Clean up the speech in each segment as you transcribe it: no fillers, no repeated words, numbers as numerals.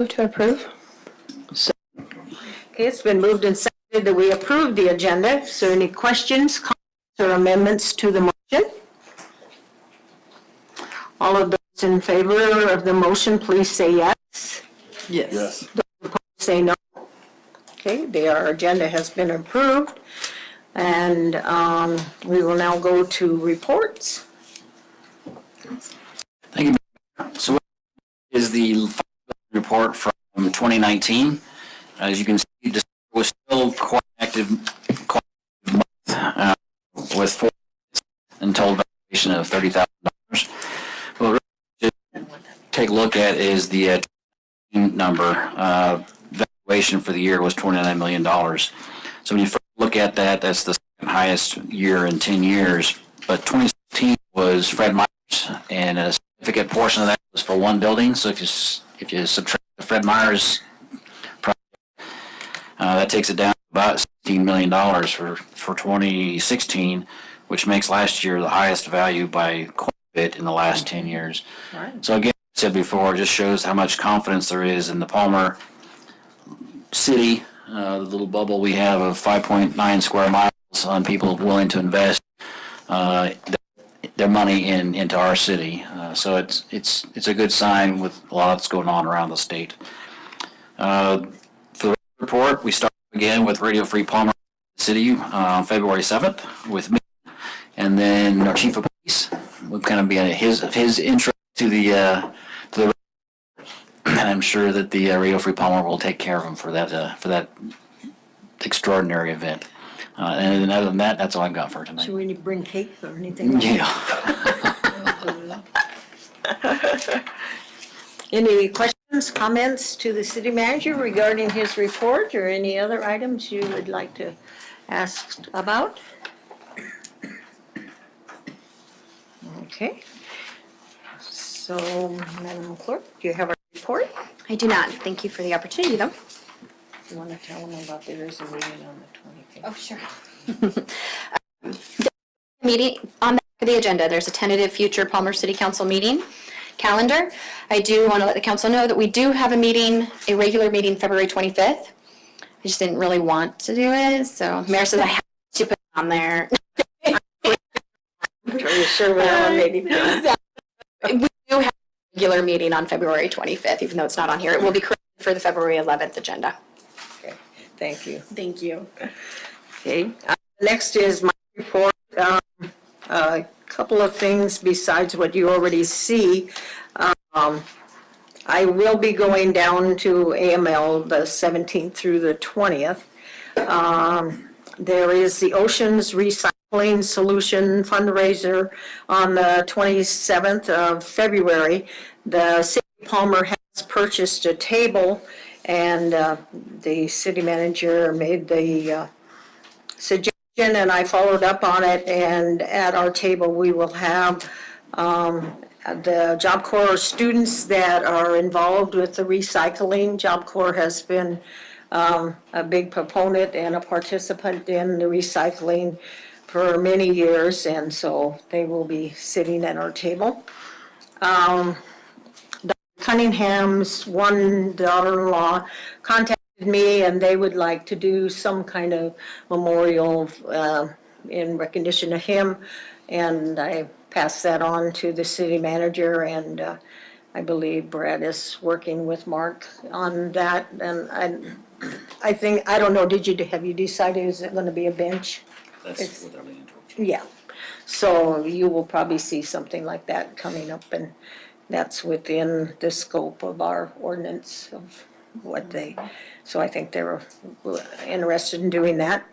Move to approve. Okay, it's been moved and seconded that we approve the agenda. Is there any questions, comments, or amendments to the motion? All of those in favor of the motion, please say yes. Yes. Say no. Okay, our agenda has been approved. And we will now go to reports. Thank you. So what is the report from 2019? As you can see, December was still quite active month with 4 and total valuation of $30,000. What we really should take a look at is the number. Valuation for the year was $29 million. So when you first look at that, that's the second highest year in 10 years. But 2016 was Fred Meyer's, and a significant portion of that was for one building. So if you subtract the Fred Meyer's project, that takes it down to about $16 million for 2016, which makes last year the highest value by quite a bit in the last 10 years. Right. So again, I said before, it just shows how much confidence there is in the Palmer City, the little bubble we have of 5.9 square miles on people willing to invest their money into our city. So it's a good sign with a lot that's going on around the state. For the report, we start again with Radio Free Palmer City on February 7th with me, and then our chief of police will kind of be his intro to the and I'm sure that the Radio Free Palmer will take care of him for that extraordinary event. And then other than that, that's all I've got for tonight. Should we need to bring cake or anything? Yeah. Any questions, comments to the city manager regarding his report or any other items you would like to ask about? Okay. So, Madam Clerk, do you have a report? I do not. Thank you for the opportunity, though. You want to tell them about there is a meeting on the 25th? Oh, sure. Meeting on the agenda, there's a tentative future Palmer City Council meeting calendar. I do want to let the council know that we do have a regular meeting February 25th. I just didn't really want to do it, so Mayor says I have to put it on there. Are you sure we have maybe? We do have a regular meeting on February 25th, even though it's not on here. It will be corrected for the February 11th agenda. Okay, thank you. Thank you. Okay, next is my report. A couple of things besides what you already see. I will be going down to AML the 17th through the 20th. There is the Oceans Recycling Solution fundraiser on the 27th of February. The City of Palmer has purchased a table, and the city manager made the suggestion, and I followed up on it, and at our table we will have the Job Corps students that are involved with the recycling. Job Corps has been a big proponent and a participant in the recycling for many years, and so they will be sitting at our table. Cunningham's one daughter-in-law contacted me, and they would like to do some kind of memorial in recognition of him, and I passed that on to the city manager, and I believe Brad is working with Mark on that, and I think, I don't know, have you decided, is it going to be a bench? That's what they're leaning towards. Yeah, so you will probably see something like that coming up, and that's within the scope of our ordinance of what they, so I think they were interested in doing that.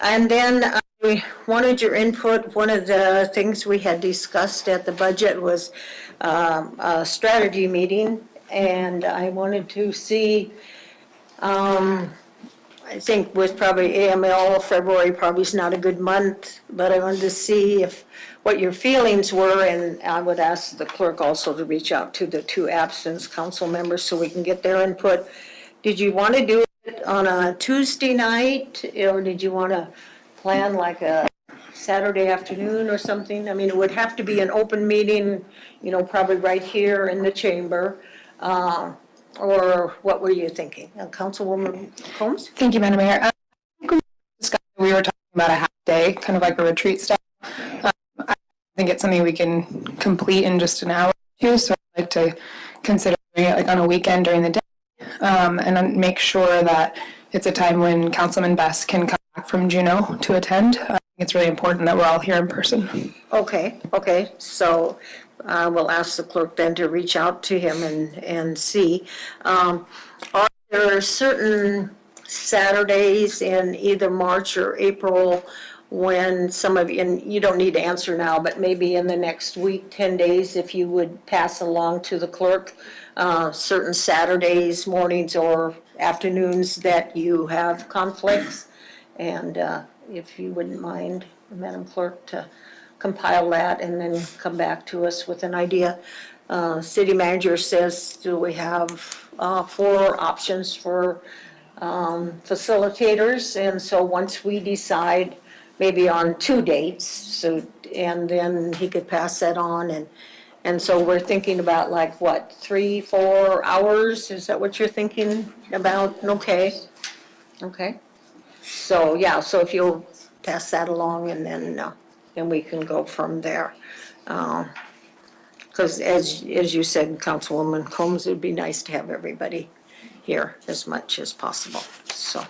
And then I wanted your input. One of the things we had discussed at the budget was a strategy meeting, and I wanted to see, I think with probably AML, February probably is not a good month, but I wanted to see what your feelings were, and I would ask the clerk also to reach out to the two absent council members so we can get their input. Did you want to do it on a Tuesday night, or did you want to plan like a Saturday afternoon or something? I mean, it would have to be an open meeting, probably right here in the chamber. Or what were you thinking? Councilwoman Combs? Thank you, Madam Mayor. We were talking about a half day, kind of like a retreat style. I think it's something we can complete in just an hour or two, so I'd like to consider doing it like on a weekend during the day, and then make sure that it's a time when Councilman Best can come back from Juneau to attend. I think it's really important that we're all here in person. Okay, so we'll ask the clerk then to reach out to him and see. Are there certain Saturdays in either March or April when some of you, and you don't need to answer now, but maybe in the next week, 10 days, if you would pass along to the clerk, certain Saturdays, mornings or afternoons that you have conflicts? And if you wouldn't mind, Madam Clerk, to compile that and then come back to us with an idea. City manager says, do we have 4 options for facilitators? And so once we decide maybe on 2 dates, so, and then he could pass that on, and so we're thinking about like what, 3-4 hours? Is that what you're thinking about? Okay. So, yeah, so if you'll pass that along and then we can go from there. Because as you said, Councilwoman Combs, it'd be nice to have everybody here as much as possible. So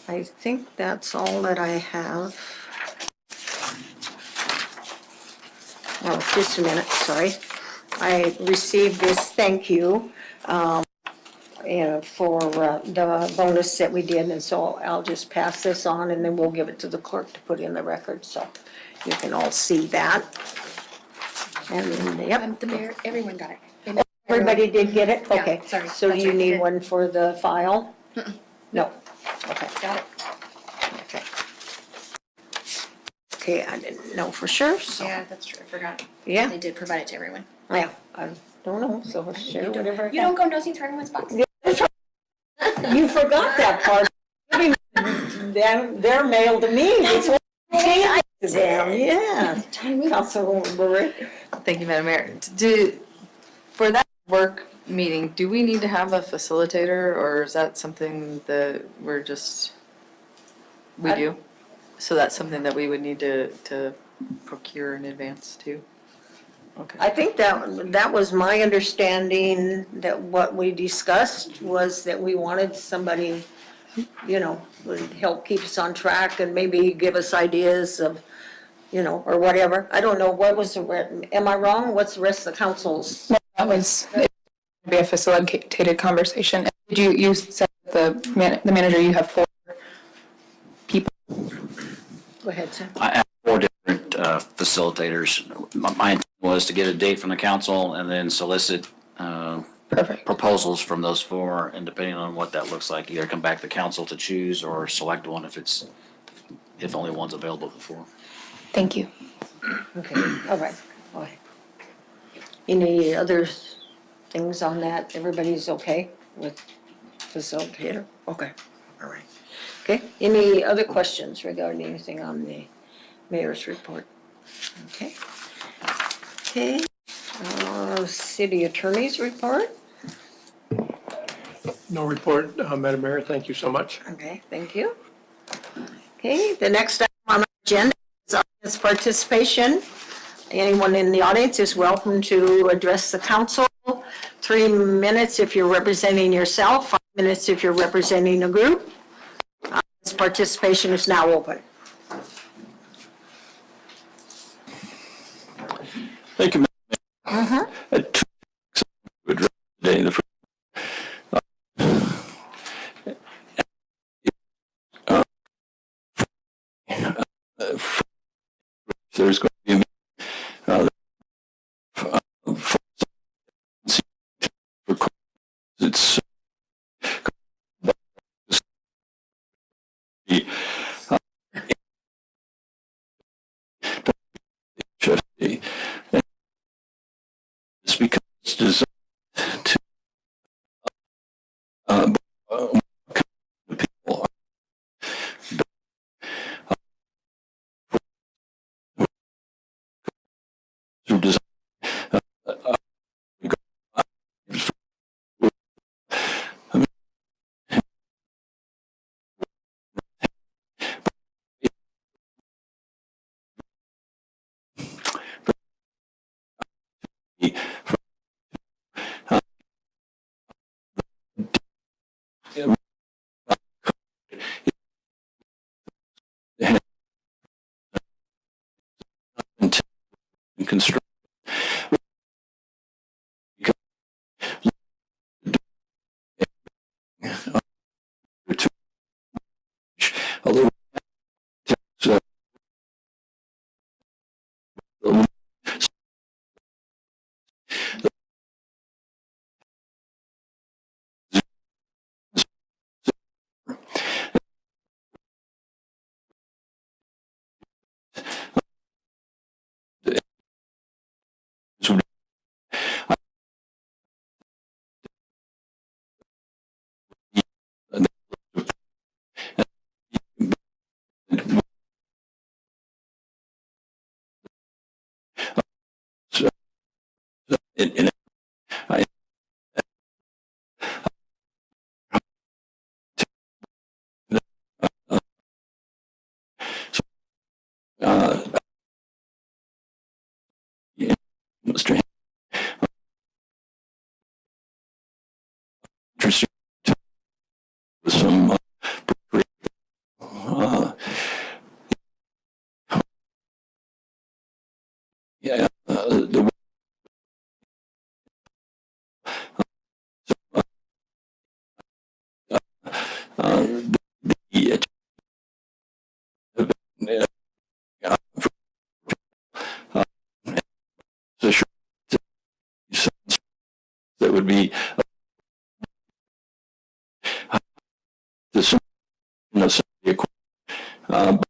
I think that's all that I have. Oh, just a minute, sorry. I received this thank you for the bonus that we did, and so I'll just pass this on and then we'll give it to the clerk to put in the record, so you can all see that. And, yep, The mayor, everyone got it. everybody did get it? Yeah, Okay. sorry, So that's you right, need did. one for the file? No, okay. Got it. Okay. Okay, I didn't know for sure, so, Yeah, that's true, I forgot. yeah, They did provide it to everyone. I don't know, so I'll share whatever I You don't go nosing through everyone's box. You forgot that part. Their mail to me. I Them, yeah. Councilwoman Burrick. Thank you, Madam Mayor. For that work meeting, do we need to have a facilitator, or is that something that we do? So that's something that we would need to procure in advance too? Okay. I think that was my understanding, that what we discussed was that we wanted somebody, would help keep us on track and maybe give us ideas of, or whatever. I don't know, what was am I wrong? What's the rest of the council's? Well, that was it would be a facilitated conversation. You said the manager, you have 4 people. Go ahead, sir. I have 4 different facilitators. My intent was to get a date from the council and then solicit Perfect. proposals from those 4, and depending on what that looks like, either come back to council to choose or select one if only one's available before. Thank you. Okay, all right. All right. Any other things on that? Everybody's okay with facilitator? Okay, all right. Okay, any other questions regarding anything on the mayor's report? Okay. Okay, city attorney's report? No report, Madam Mayor, thank you so much. Okay, thank you. Okay, the next item on our agenda is audience participation. Anyone in the audience is welcome to address the council. 3 minutes if you're representing yourself, 5 minutes if you're representing a group. Audience participation is now open. Thank you, Madam Mayor. 2 to address today. The first, there's going to be a meeting it's it's because it's designed to construction. Although in I, uh, Mr. Interesting with some uh, yeah, the the the short that would be the you know, some of the equipment, and,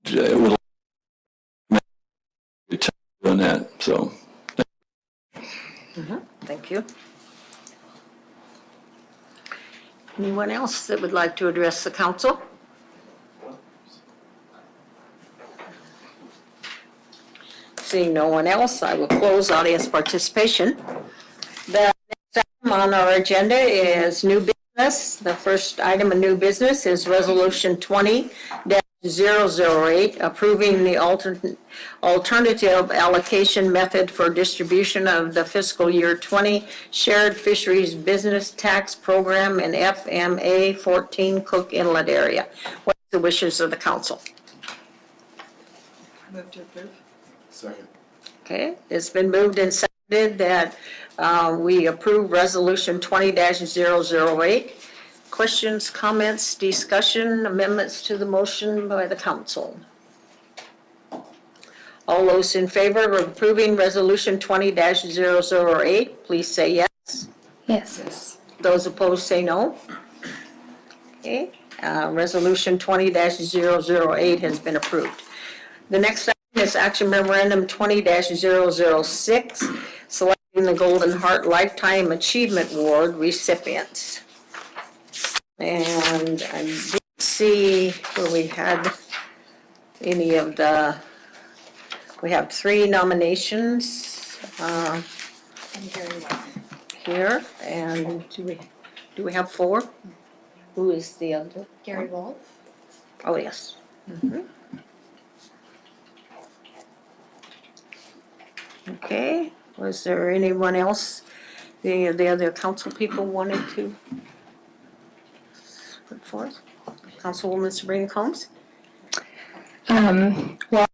it would make doing that. So Thank you. Anyone else that would like to address the council? Seeing no one else, I will close audience participation. The next item on our agenda is new business. The first item of new business is Resolution 20-008, approving the alternative allocation method for distribution of the fiscal year 20 Shared Fisheries Business Tax Program in FMA 14 Cook Inlet area. What's the wishes of the council? Move to approve. Okay, it's been moved and seconded that we approve Resolution 20-008. Questions, comments, discussion, amendments to the motion by the council? All those in favor of approving Resolution 20-008, please say yes. Yes. Those opposed say no. Okay, Resolution 20-008 has been approved. The next item is Action Memorandum 20-006, selecting the Golden Heart Lifetime Achievement Award recipients. And I didn't see where we had any of the, we have 3 nominations here, and do we have 4? Who is the other? Gary Wolf. Oh, yes. Okay, was there anyone else, the other council people wanted to put forth? Councilwoman Sabrina Combs? Well,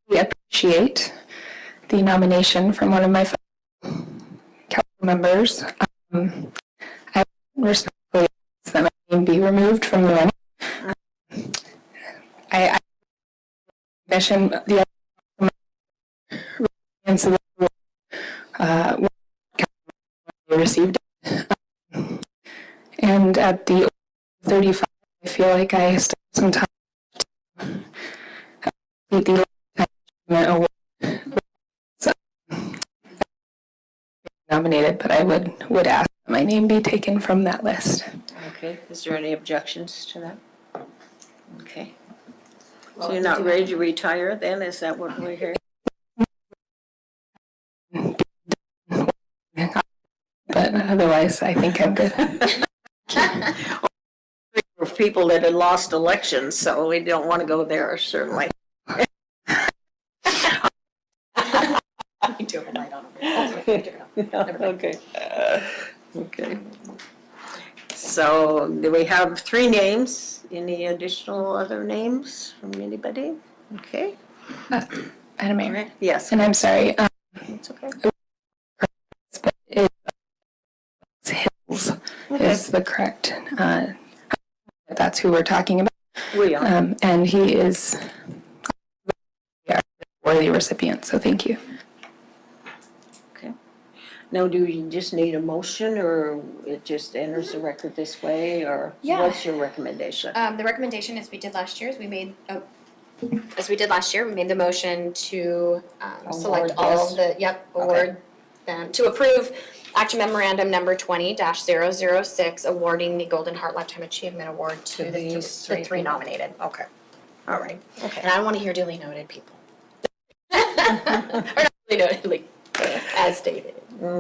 we appreciate the nomination from one of my fellow council members. I respectfully ask that my name be removed from the running. I mentioned the other so that received it. And at the 35, I feel like I still have some time to complete the lifetime award. So, nominated, but I would ask that my name be taken from that list. Okay, is there any objections to that? Okay. So you're not ready to retire then, is that what we're hearing? But otherwise, I think I'm good. For people that had lost elections, so we don't want to go there, certainly. Okay. Okay. So do we have 3 names? Any additional other names from anybody? Okay. Madam Mayor. Correct? Yes. And I'm sorry, It's okay. but it's Hills is the correct, that's who we're talking about. We are. And he is a worthy recipient, so thank you. Okay. Now, do you just need a motion, or it just enters the record this way, or Yeah. what's your recommendation? The recommendation, as we did last year, is we made, we made the motion to select Award all this. award them, to approve action memorandum number 20-006, awarding the Golden Heart Lifetime Achievement Award to the these three three nominated. Okay. All right. Okay. And I don't want to hear duly noted people. Or not duly noted, like, as stated.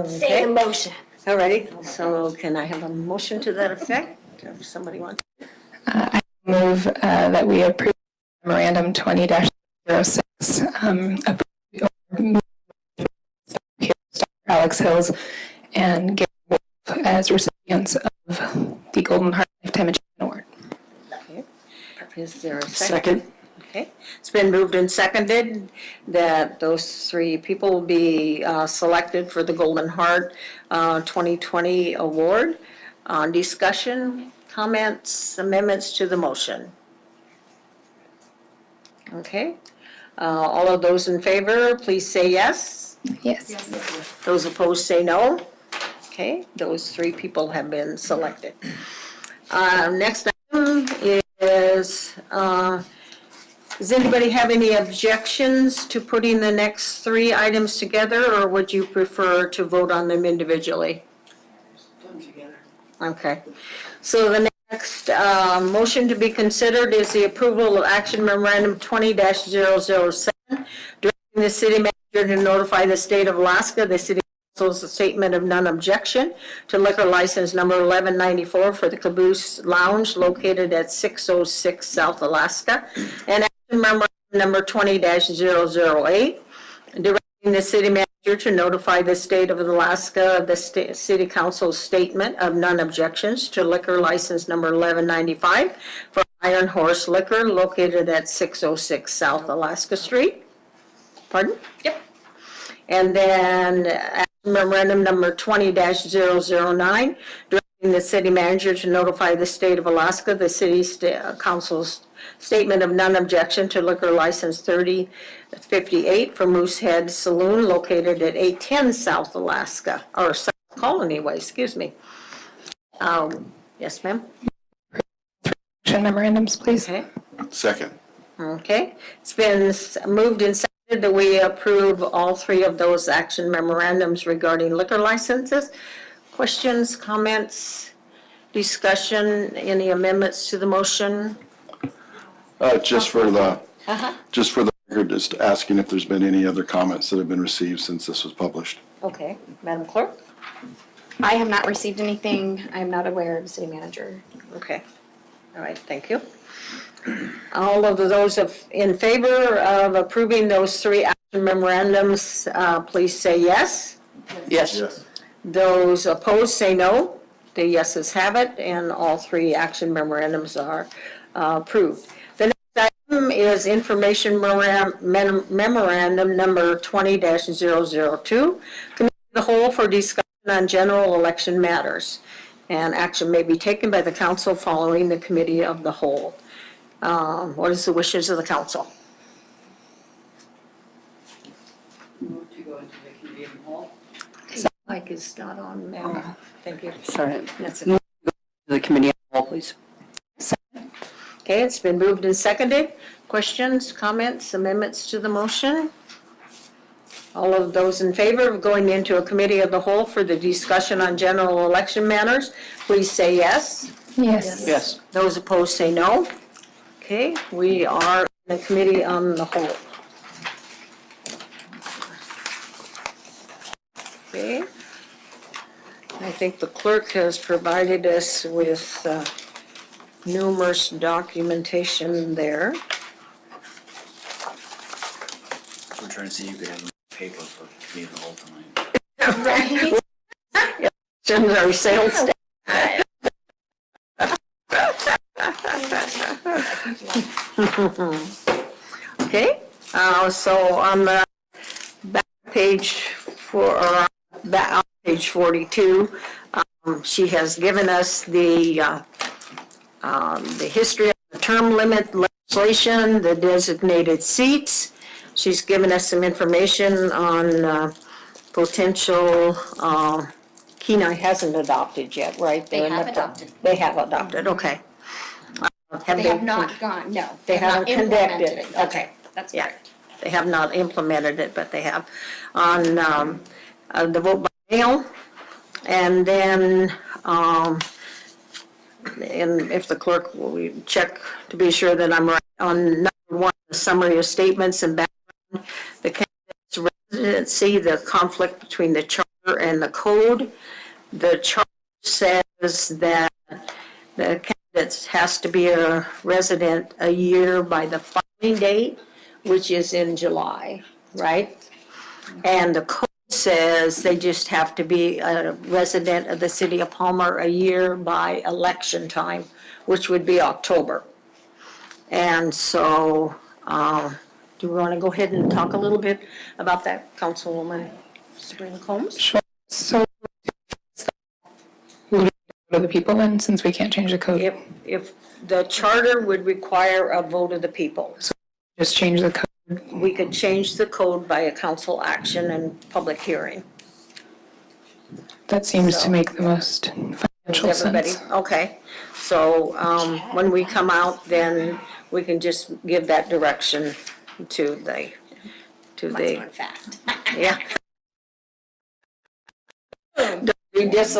Say the motion. All righty. So can I have a motion to that effect? If somebody wants. I move that we approve memorandum 20-06, Alex Hills and Gary Wolf as recipients of the Golden Heart Lifetime Achievement Award. Is there a second? Okay. It's been moved and seconded that those three people will be selected for the Golden Heart 2020 Award. Discussion, comments, amendments to the motion? Okay. All of those in favor, please say yes. Yes. Those opposed say no. Okay, those three people have been selected. Next item is, does anybody have any objections to putting the next three items together, or would you prefer to vote on them individually? Put them together. Okay. So the next motion to be considered is the approval of action memorandum 20-007, directing the city manager to notify the state of Alaska, the city council's statement of non-objection to liquor license number 1194 for the Caboose Lounge located at 606 South Alaska, and action memorandum number 20-008, directing the city manager to notify the state of Alaska, the city council's statement of non-objections to liquor license number 1195 for Iron Horse Liquor located at 606 South Alaska Street. Pardon? Yep. And then action memorandum number 20-009, directing the city manager to notify the state of Alaska, the city council's statement of non-objection to liquor license 3058 for Moosehead Saloon located at 810 South Alaska, or South Colony Way, excuse me. Yes, ma'am? Action memorandums, please. Okay. Second. Okay. It's been moved and seconded that we approve all three of those action memorandums regarding liquor licenses. Questions, comments, discussion, any amendments to the motion? Just for the record, just asking if there's been any other comments that have been received since this was published. Okay, Madam Clerk? I have not received anything. I am not aware of the city manager. Okay, all right, thank you. All of those in favor of approving those three action memorandums, please say yes. Yes. Those opposed say no. The yeses have it, and all three action memorandums are approved. The next item is information memorandum number 20-002, Committee of the Whole for discussion on general election matters, and action may be taken by the council following the Committee of the Whole. What is the wishes of the council? Move to go into the committee of the whole. Mike is not on, ma'am. Thank you. Sorry. That's it. Move to go to the committee of the whole, please. Okay, it's been moved and seconded. Questions, comments, amendments to the motion? All of those in favor of going into a committee of the whole for the discussion on general election matters, please say yes. Yes. Yes. Those opposed say no. Okay, we are in the committee on the whole. Okay. I think the clerk has provided us with numerous documentation there. We're trying to see who could have paper for me the whole tonight. Send our sales staff. Okay, So on the back page on page 42, she has given us the history of the term limit legislation, the designated seats. She's given us some information on potential, Kenai hasn't adopted yet, right? They They're in have the- adopted. They have adopted, okay. They have not gone, no. They have not haven't conducted implemented it, That's okay. right. That's Yeah. correct. They have not implemented it, but they have. On the vote by mail, and then, and if the clerk will check to be sure that I'm right, on number 1, the summary of statements and background, the candidate's residency, the conflict between the charter and the code. The charter says that the candidate has to be a resident a year by the filing date, which is in July, right? And the code says they just have to be a resident of the city of Palmer a year by election time, which would be October. And so, do we want to go ahead and talk a little bit about that, Councilwoman Sabrina Combs? Sure. So, we go to the people then, since we can't change the code? If the charter would require a vote of the people, Just change the code. we could change the code by a council action and public hearing. That seems So- to make the most financial Everybody, sense. okay. So, when we come out, then we can just give that direction to the, Fast. yeah. We just,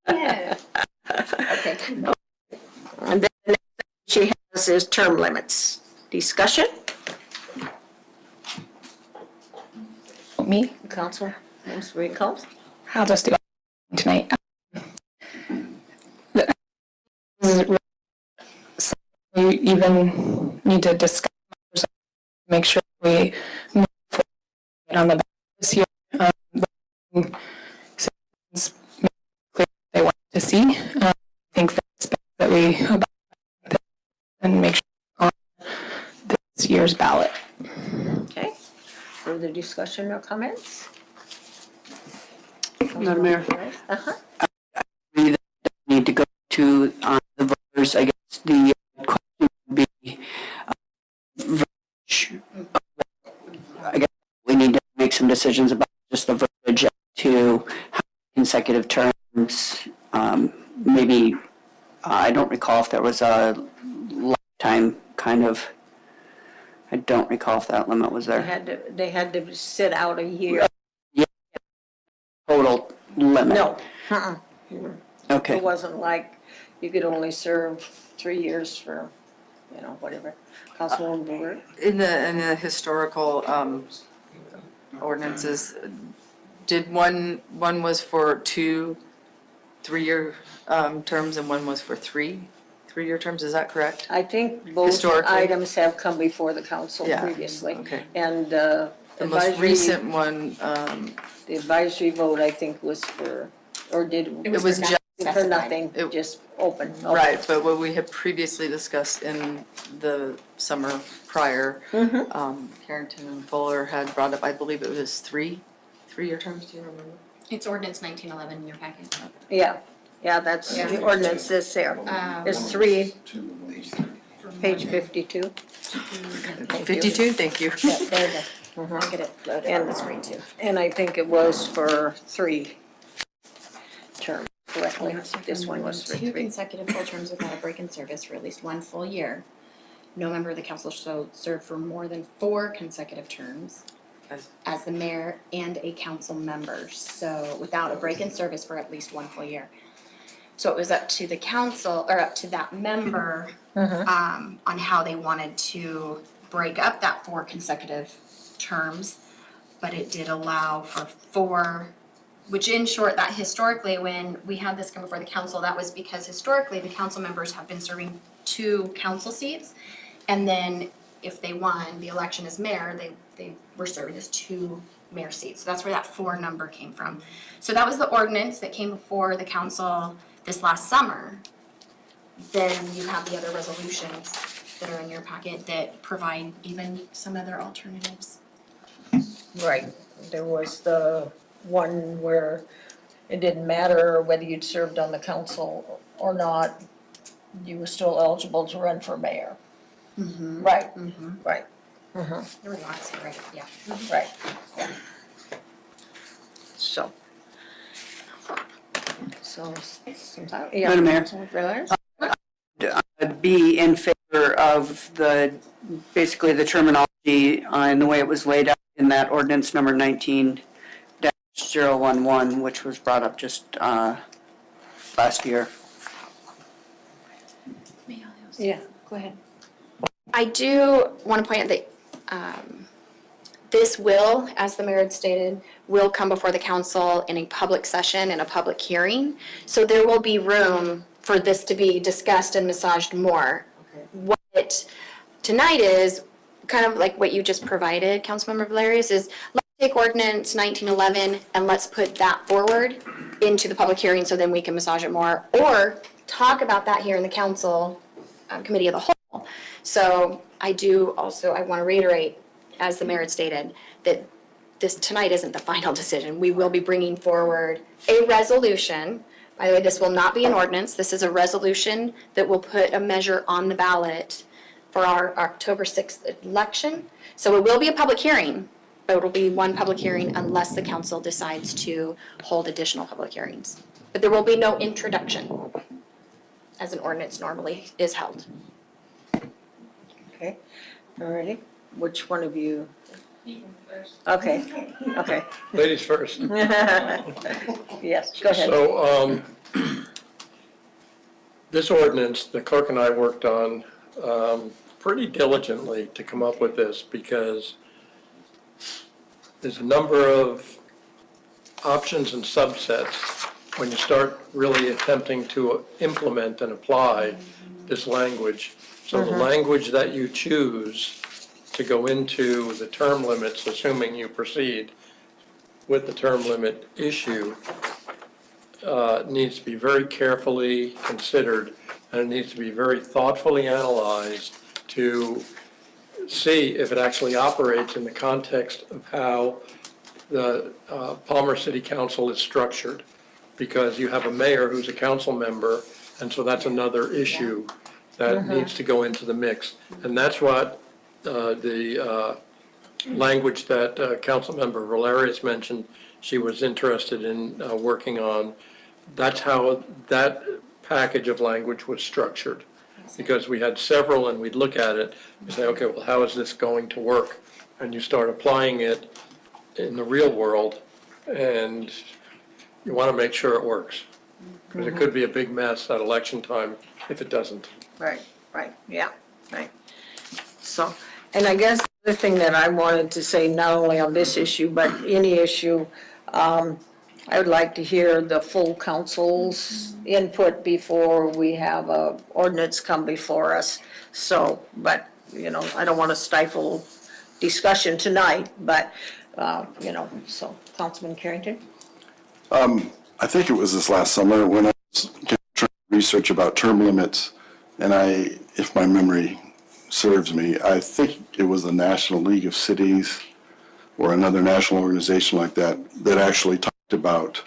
Yeah. Okay. and then the next thing she has is term limits. Discussion, Me? Council, Ms. Rickles? I'll just do it tonight. You even need to discuss, make sure we move forward on the ballot this year. Citizens make clear what they want to see. I think that's best that we adopt that and make sure on this year's ballot. Okay. Further discussion or comments? Madam Mayor, Uh-huh. we need to go to the voters, I guess the question would be, verbiage. I guess we need to make some decisions about just the verbiage to how consecutive terms, maybe, I don't recall if there was a lifetime kind of, I don't recall if that limit was there. They had to sit out a year. Total limit? No, uh-uh. Okay. It wasn't like you could only serve 3 years for, whatever. Councilwoman Brewer? In the historical ordinances, did one was for 2 3-year terms and one was for 3-year terms, is that correct? I think both Historically. items have come before the council Yeah, previously. okay. And The most recent one, the advisory vote, I think, was for, or did, it was just, for nothing, It- just open. right, but what we had previously discussed in the summer prior, Carrington and Fuller had brought up, I believe it was 3-year terms, do you remember? It's ordinance 1911 in your packet. Yeah, that's the ordinance that's there. It's 3, page 52. 52, thank you. Yeah, there it is. I'll get it loaded on the screen too. And I think it was for 3 terms, correctly. This one was for 2 3. consecutive full terms without a break in service for at least 1 full year. No member of the council shall serve for more than 4 consecutive terms as the mayor and a council member. So without a break in service for at least 1 full year. So it was up to the council, or up to that member, on how they wanted to break up that 4 consecutive terms. But it did allow for 4, which in short, that historically, when we had this come before the council, that was because historically, the council members have been serving 2 council seats. And then if they won the election as mayor, they were served as 2 mayor seats. So that's where that 4 number came from. So that was the ordinance that came before the council this last summer. Then you have the other resolutions that are in your packet that provide even some other alternatives. Right, there was the one where it didn't matter whether you'd served on the council or not, you were still eligible to run for mayor. Right, right, There were lots, right, yeah. right, yeah. So. Yeah. Madam Mayor? Councilman Velez? Be in favor of basically the terminology and the way it was laid out in that ordinance number 19-011, which was brought up just last year. Yeah, go ahead. I do want to point out that this will, as the mayor had stated, will come before the council in a public session and a public hearing. So there will be room for this to be discussed and massaged more. What tonight is, kind of like what you just provided, Councilmember Valerius, is let's take ordinance 1911 and let's put that forward into the public hearing so then we can massage it more. Or talk about that here in the council committee of the whole. So I want to reiterate, as the mayor had stated, that this tonight isn't the final decision. We will be bringing forward a resolution. By the way, this will not be an ordinance. This is a resolution that will put a measure on the ballot for our October 6th election. So it will be a public hearing, but it will be one public hearing unless the council decides to hold additional public hearings. But there will be no introduction, as an ordinance normally is held. Okay, all righty. Which one of you? Okay, okay. Ladies first. Yes, go ahead. So, this ordinance, the clerk and I worked on pretty diligently to come up with this because there's a number of options and subsets when you start really attempting to implement and apply this language. So the language that you choose to go into the term limits, assuming you proceed with the term limit issue, needs to be very carefully considered, and it needs to be very thoughtfully analyzed to see if it actually operates in the context of how the Palmer City Council is structured. Because you have a mayor who's a council member, and so that's another issue that needs to go into the mix. And that's what the language that Councilmember Valerius mentioned she was interested in working on. That's how that package of language was structured. Because we had several and we'd look at it and say, okay, well, how is this going to work? And you start applying it in the real world and you want to make sure it works. Because it could be a big mess at election time if it doesn't. Right, right, yeah, right. So, and I guess the thing that I wanted to say, not only on this issue, but any issue, I would like to hear the full council's input before we have a ordinance come before us. So, but, you know, I don't want to stifle discussion tonight, but, you know, so, Councilman Carrington? I think it was this last summer when I was trying to research about term limits, and if my memory serves me, I think it was the National League of Cities or another national organization like that actually talked about,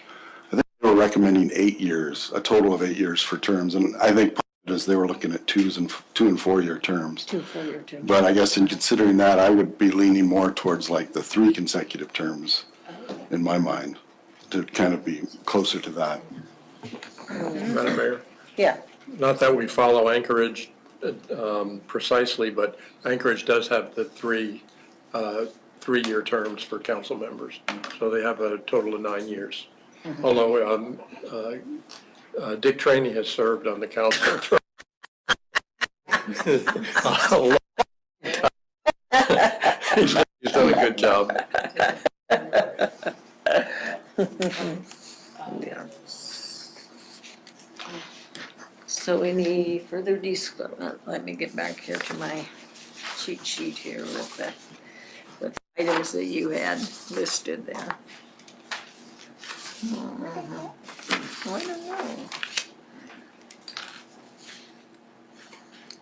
I think they were recommending 8 years, a total of 8 years for terms, and I think part of it is they were looking at 2 and 4 year terms. 2 4-year terms. But I guess in considering that, I would be leaning more towards like the 3 consecutive terms in my mind, to kind of be closer to that. Madam Mayor? Yeah, Not that we follow Anchorage precisely, but Anchorage does have the three-year terms for council members. So they have a total of 9 years. Although Dick Traney has served on the council for a long time. He's done a good job. yeah. So any further let me get back here to my cheat sheet here with the items that you had listed there. I don't know.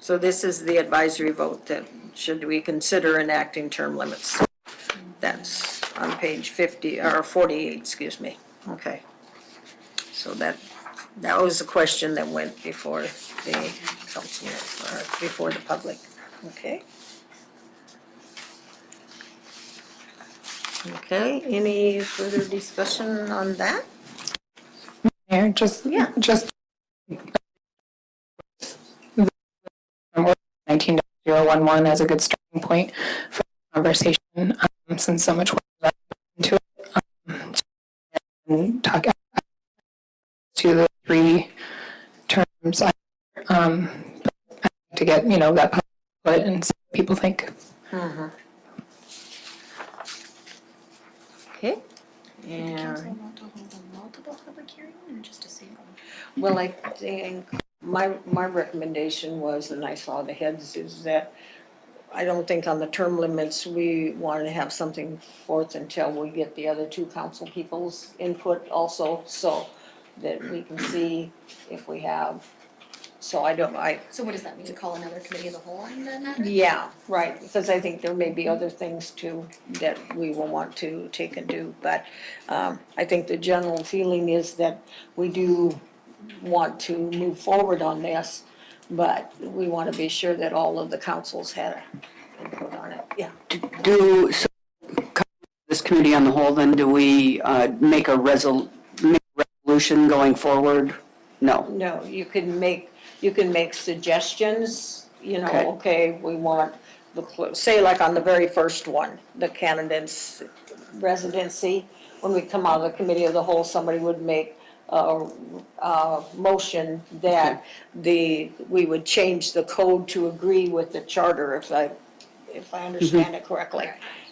So this is the advisory vote that should we consider enacting term limits? That's on page 50, or 48, excuse me. Okay. So that was a question that went before the council, or before the public. Okay. Okay, any further discussion on that? Mayor, just 19.011 as a good starting point for the conversation, since so much work has been into it. And talk to the 3 terms, to get, that public input and see what people think. Okay. And, want to hold a multiple public hearing or just a single? well, I think my recommendation was, and I saw the heads, is that I don't think on the term limits, we want to have something forth until we get the other 2 council people's input also, so that we can see if we have, so So what does that mean, to call another committee of the whole on the matter? yeah, right, because I think there may be other things too that we will want to take and do, but I think the general feeling is that we do want to move forward on this, but we want to be sure that all of the councils had input on it, yeah. This committee on the whole, then, do we make a resolution going forward? No. No, you can make suggestions, okay, we want say like on the very first one, the candidate's residency, when we come out of the committee of the whole, somebody would make a motion that we would change the code to agree with the charter, if I understand it correctly.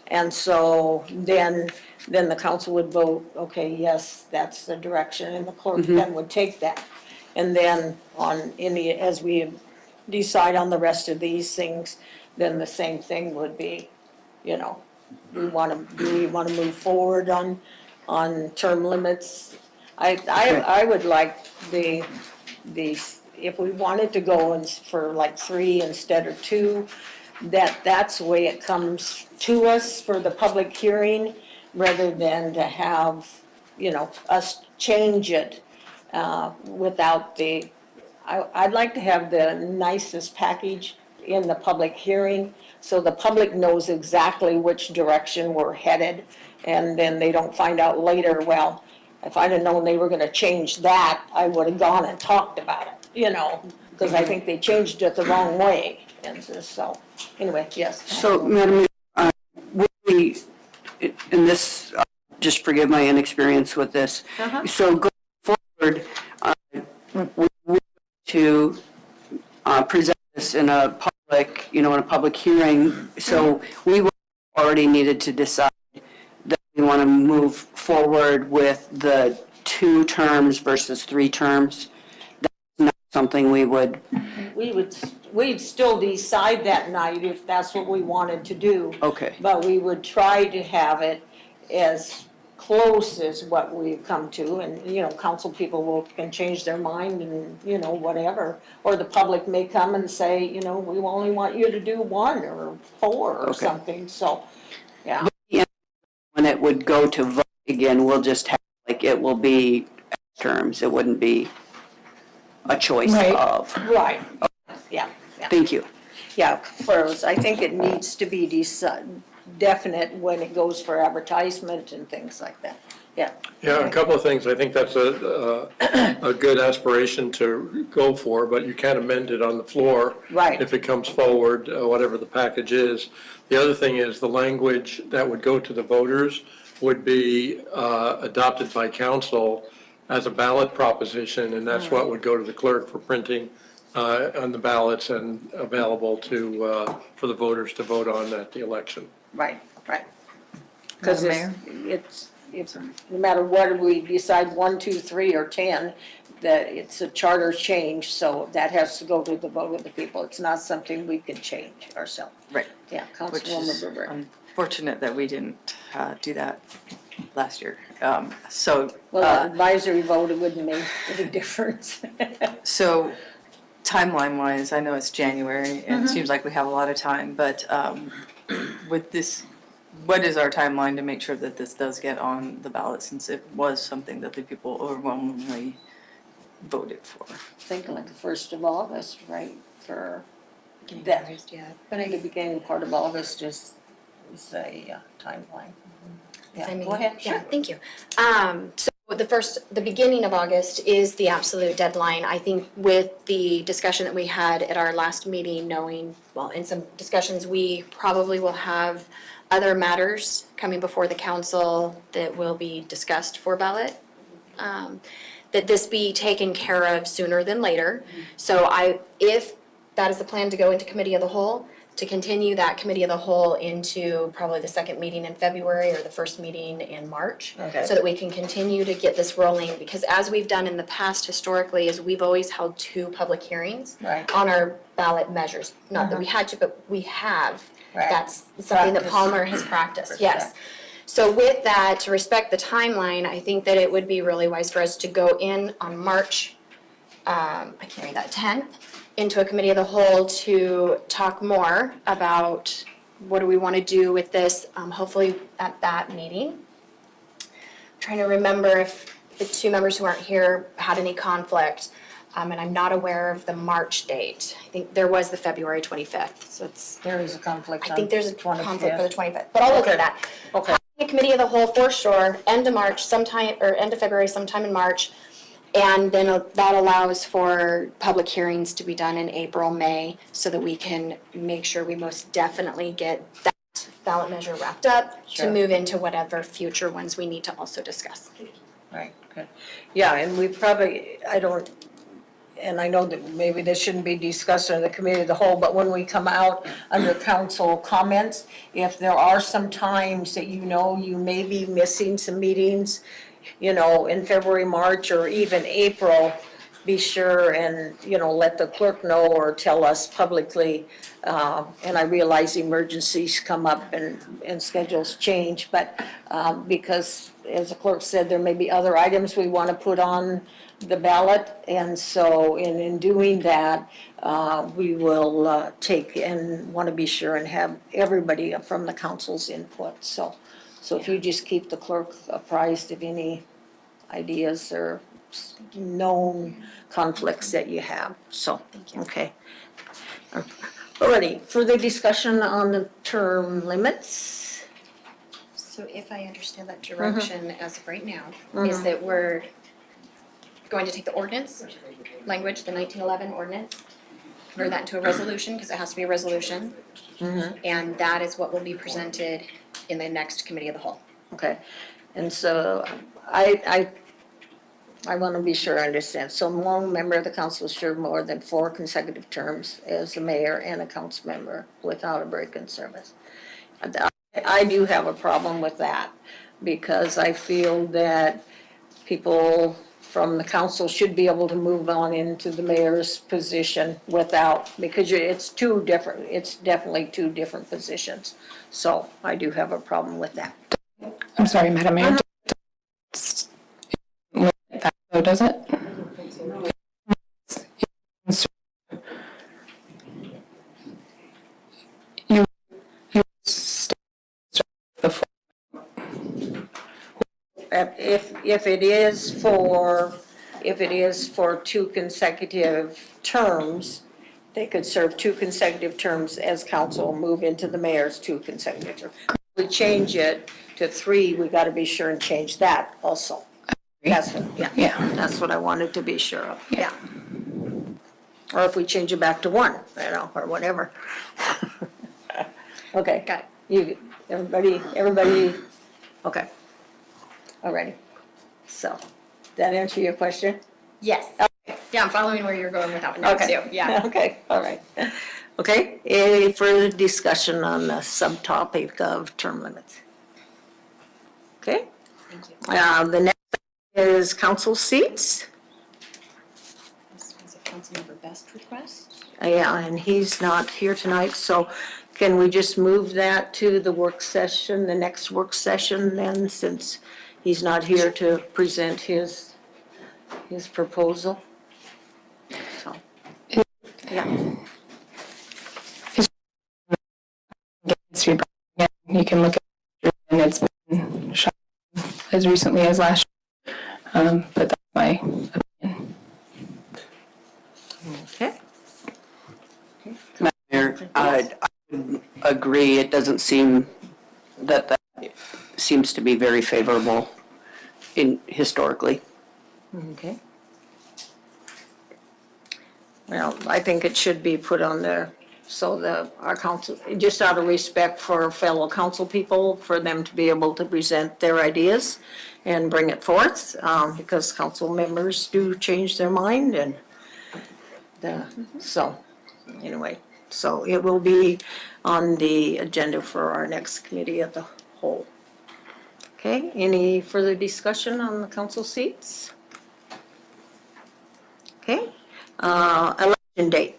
And so then the council would vote, okay, yes, that's the direction, and the clerk then would take that. And then as we decide on the rest of these things, then the same thing would be, do we want to move forward on term limits? I would like if we wanted to go for like 3 instead of 2, that's the way it comes to us for the public hearing, rather than to have, us change it without I'd like to have the nicest package in the public hearing, so the public knows exactly which direction we're headed, and then they don't find out later, well, if I'd have known they were gonna change that, I would have gone and talked about it, because I think they changed it the wrong way, and so, anyway, yes. So, Madam Mayor, would we, and this, just forgive my inexperience with this. So going forward, we want to present this in a public, in a public hearing. So we already needed to decide that we want to move forward with the 2 terms versus 3 terms. That's not something we would. We'd still decide that night if that's what we wanted to do. Okay. But we would try to have it as close as what we've come to, and, council people can change their mind and, whatever. Or the public may come and say, we only want you to do 1 or 4 or Okay. something, so, yeah. When it would go to vote again, we'll just have, it will be terms. It wouldn't be a choice Right. of. Right, yeah. Thank you. Yeah, first, I think it needs to be definite when it goes for advertisement and things like that, yeah. Yeah, a couple of things. I think that's a good aspiration to go for, but you can't amend it on the floor. Right. If it comes forward, whatever the package is. The other thing is the language that would go to the voters would be adopted by council as a ballot proposition, and that's what would go to the clerk for printing on the ballots and available for the voters to vote on at the election. Right. Because Madam it's, no matter what we decide, 1, 2, 3, or 10, that it's a charter change, so that has to go to the vote of the people. It's not something we can change ourselves. Right. Yeah, Which Councilwoman is Burber. unfortunate that we didn't do that last year. Well, the advisory vote, it wouldn't make any difference. So timeline-wise, I know it's January, and it seems like we have a lot of time, but with this, what is our timeline to make sure that this does get on the ballot, since it was something that the people overwhelmingly voted for? Think like the 1st of August, right, for that. Yeah. I think the beginning part of August is a timeline. Yeah, go ahead. Yeah, thank you. So the beginning of August is the absolute deadline. I think with the discussion that we had at our last meeting, knowing, well, in some discussions, we probably will have other matters coming before the council that will be discussed for ballot. That this be taken care of sooner than later. So if that is the plan to go into committee of the whole, to continue that committee of the whole into probably the second meeting in February or the first meeting in March. Okay. So that we can continue to get this rolling, because as we've done in the past historically, is we've always held 2 public hearings Right. on our ballot measures. Not that we had to, but we have. Right. That's something that Practice. Palmer has practiced, For yes. sure. So with that, to respect the timeline, I think that it would be really wise for us to go in on March, I can't read that, 10th, into a committee of the whole to talk more about what do we want to do with this, hopefully at that meeting. Trying to remember if the 2 members who aren't here had any conflict, and I'm not aware of the March date. I think there was the February 25th, so it's, There is a conflict I on think there's a 25th. conflict for the 25th, but I'll look at Okay. that. Okay. A committee of the whole for sure, end of March sometime, or end of February sometime in March. And then that allows for public hearings to be done in April, May, so that we can make sure we most definitely get that ballot measure wrapped up to Sure. move into whatever future ones we need to also discuss. Right, good. Yeah, and we probably, and I know that maybe this shouldn't be discussed in the committee of the whole, but when we come out under council comments, if there are some times that you know you may be missing some meetings, in February, March, or even April, be sure and, let the clerk know or tell us publicly. And I realize emergencies come up and schedules change, but because, as the clerk said, there may be other items we want to put on the ballot. And so in doing that, we will take and want to be sure and have everybody from the council's input. So if you just keep the clerk apprised of any ideas or known conflicts that you have, so. Thank you. Okay. Alrighty, further discussion on the term limits? So if I understand that direction as of right now, is that we're going to take the ordinance language, the 1911 ordinance, convert that into a resolution, because it has to be a resolution. And that is what will be presented in the next committee of the whole. Okay, and so I want to be sure I understand. So one member of the council serve more than 4 consecutive terms as the mayor and a council member without a break in service. I do have a problem with that, because I feel that people from the council should be able to move on into the mayor's position without, because it's definitely 2 different positions. So I do have a problem with that. I'm sorry, Madam Mayor. That though, does it? You the If it is for 2 consecutive terms, they could serve 2 consecutive terms as council, move into the mayor's 2 consecutive terms. If we change it to 3, we gotta be sure and change that also. That's what I wanted to be sure of, yeah. Or if we change it back to 1, or whatever. Okay. Got it. Everybody, okay. Alrighty. So, that answer your question? Yes. Yeah, I'm following where you're going with that one now too, yeah. Okay, all right. Okay, any further discussion on the subtopic of term limits? Okay, Thank you. the next is council seats. This was a councilmember best request. Yeah, and he's not here tonight, so can we just move that to the work session, the next work session then, since he's not here to present his proposal? So, It's to be brought again. You can look at it, and it's been shot as recently as last year. But that's my opinion. Okay. Mayor, I would agree, it doesn't seem that seems to be very favorable historically. Okay. Well, I think it should be put on there so that our council, just out of respect for fellow council people, for them to be able to present their ideas and bring it forth, because council members do change their mind and so, anyway, so it will be on the agenda for our next committee of the whole. Okay, any further discussion on the council seats? Okay, election date.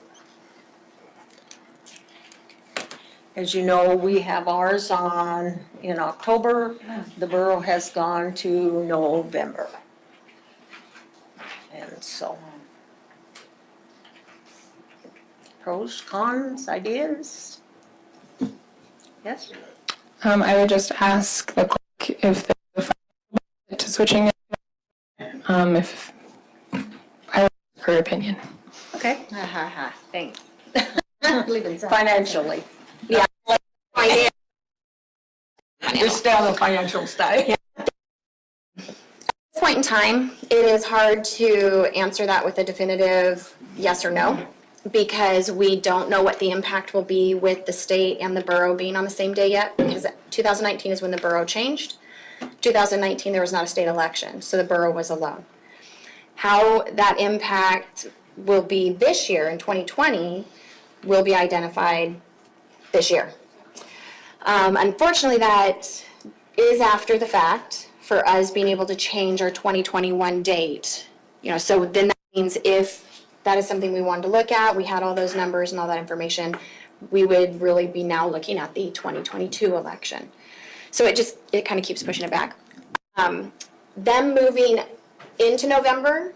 As you know, we have ours in October. The borough has gone to November. And so, pros, cons, ideas? Yes? I would just ask the clerk if there's a final benefit to switching it. If I would like her opinion. Okay. Thanks. Financially. Yeah. Just down the financial side. At this point in time, it is hard to answer that with a definitive yes or no, because we don't know what the impact will be with the state and the borough being on the same day yet, because 2019 is when the borough changed. 2019, there was not a state election, so the borough was alone. How that impact will be this year in 2020 will be identified this year. Unfortunately, that is after the fact for us being able to change our 2021 date. So then that means if that is something we wanted to look at, we had all those numbers and all that information, we would really be now looking at the 2022 election. So it kind of keeps pushing it back. Them moving into November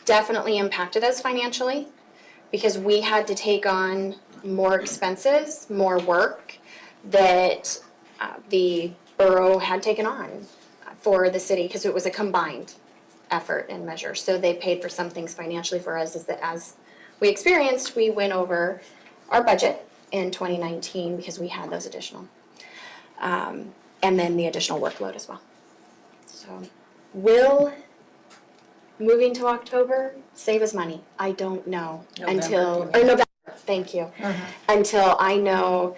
definitely impacted us financially because we had to take on more expenses, more work that the borough had taken on for the city because it was a combined effort and measure. So they paid for some things financially for us is that as we experienced, we went over our budget in 2019 because we had those additional. And then the additional workload as well. So will moving to October save us money? I don't know November, thank you. Until I know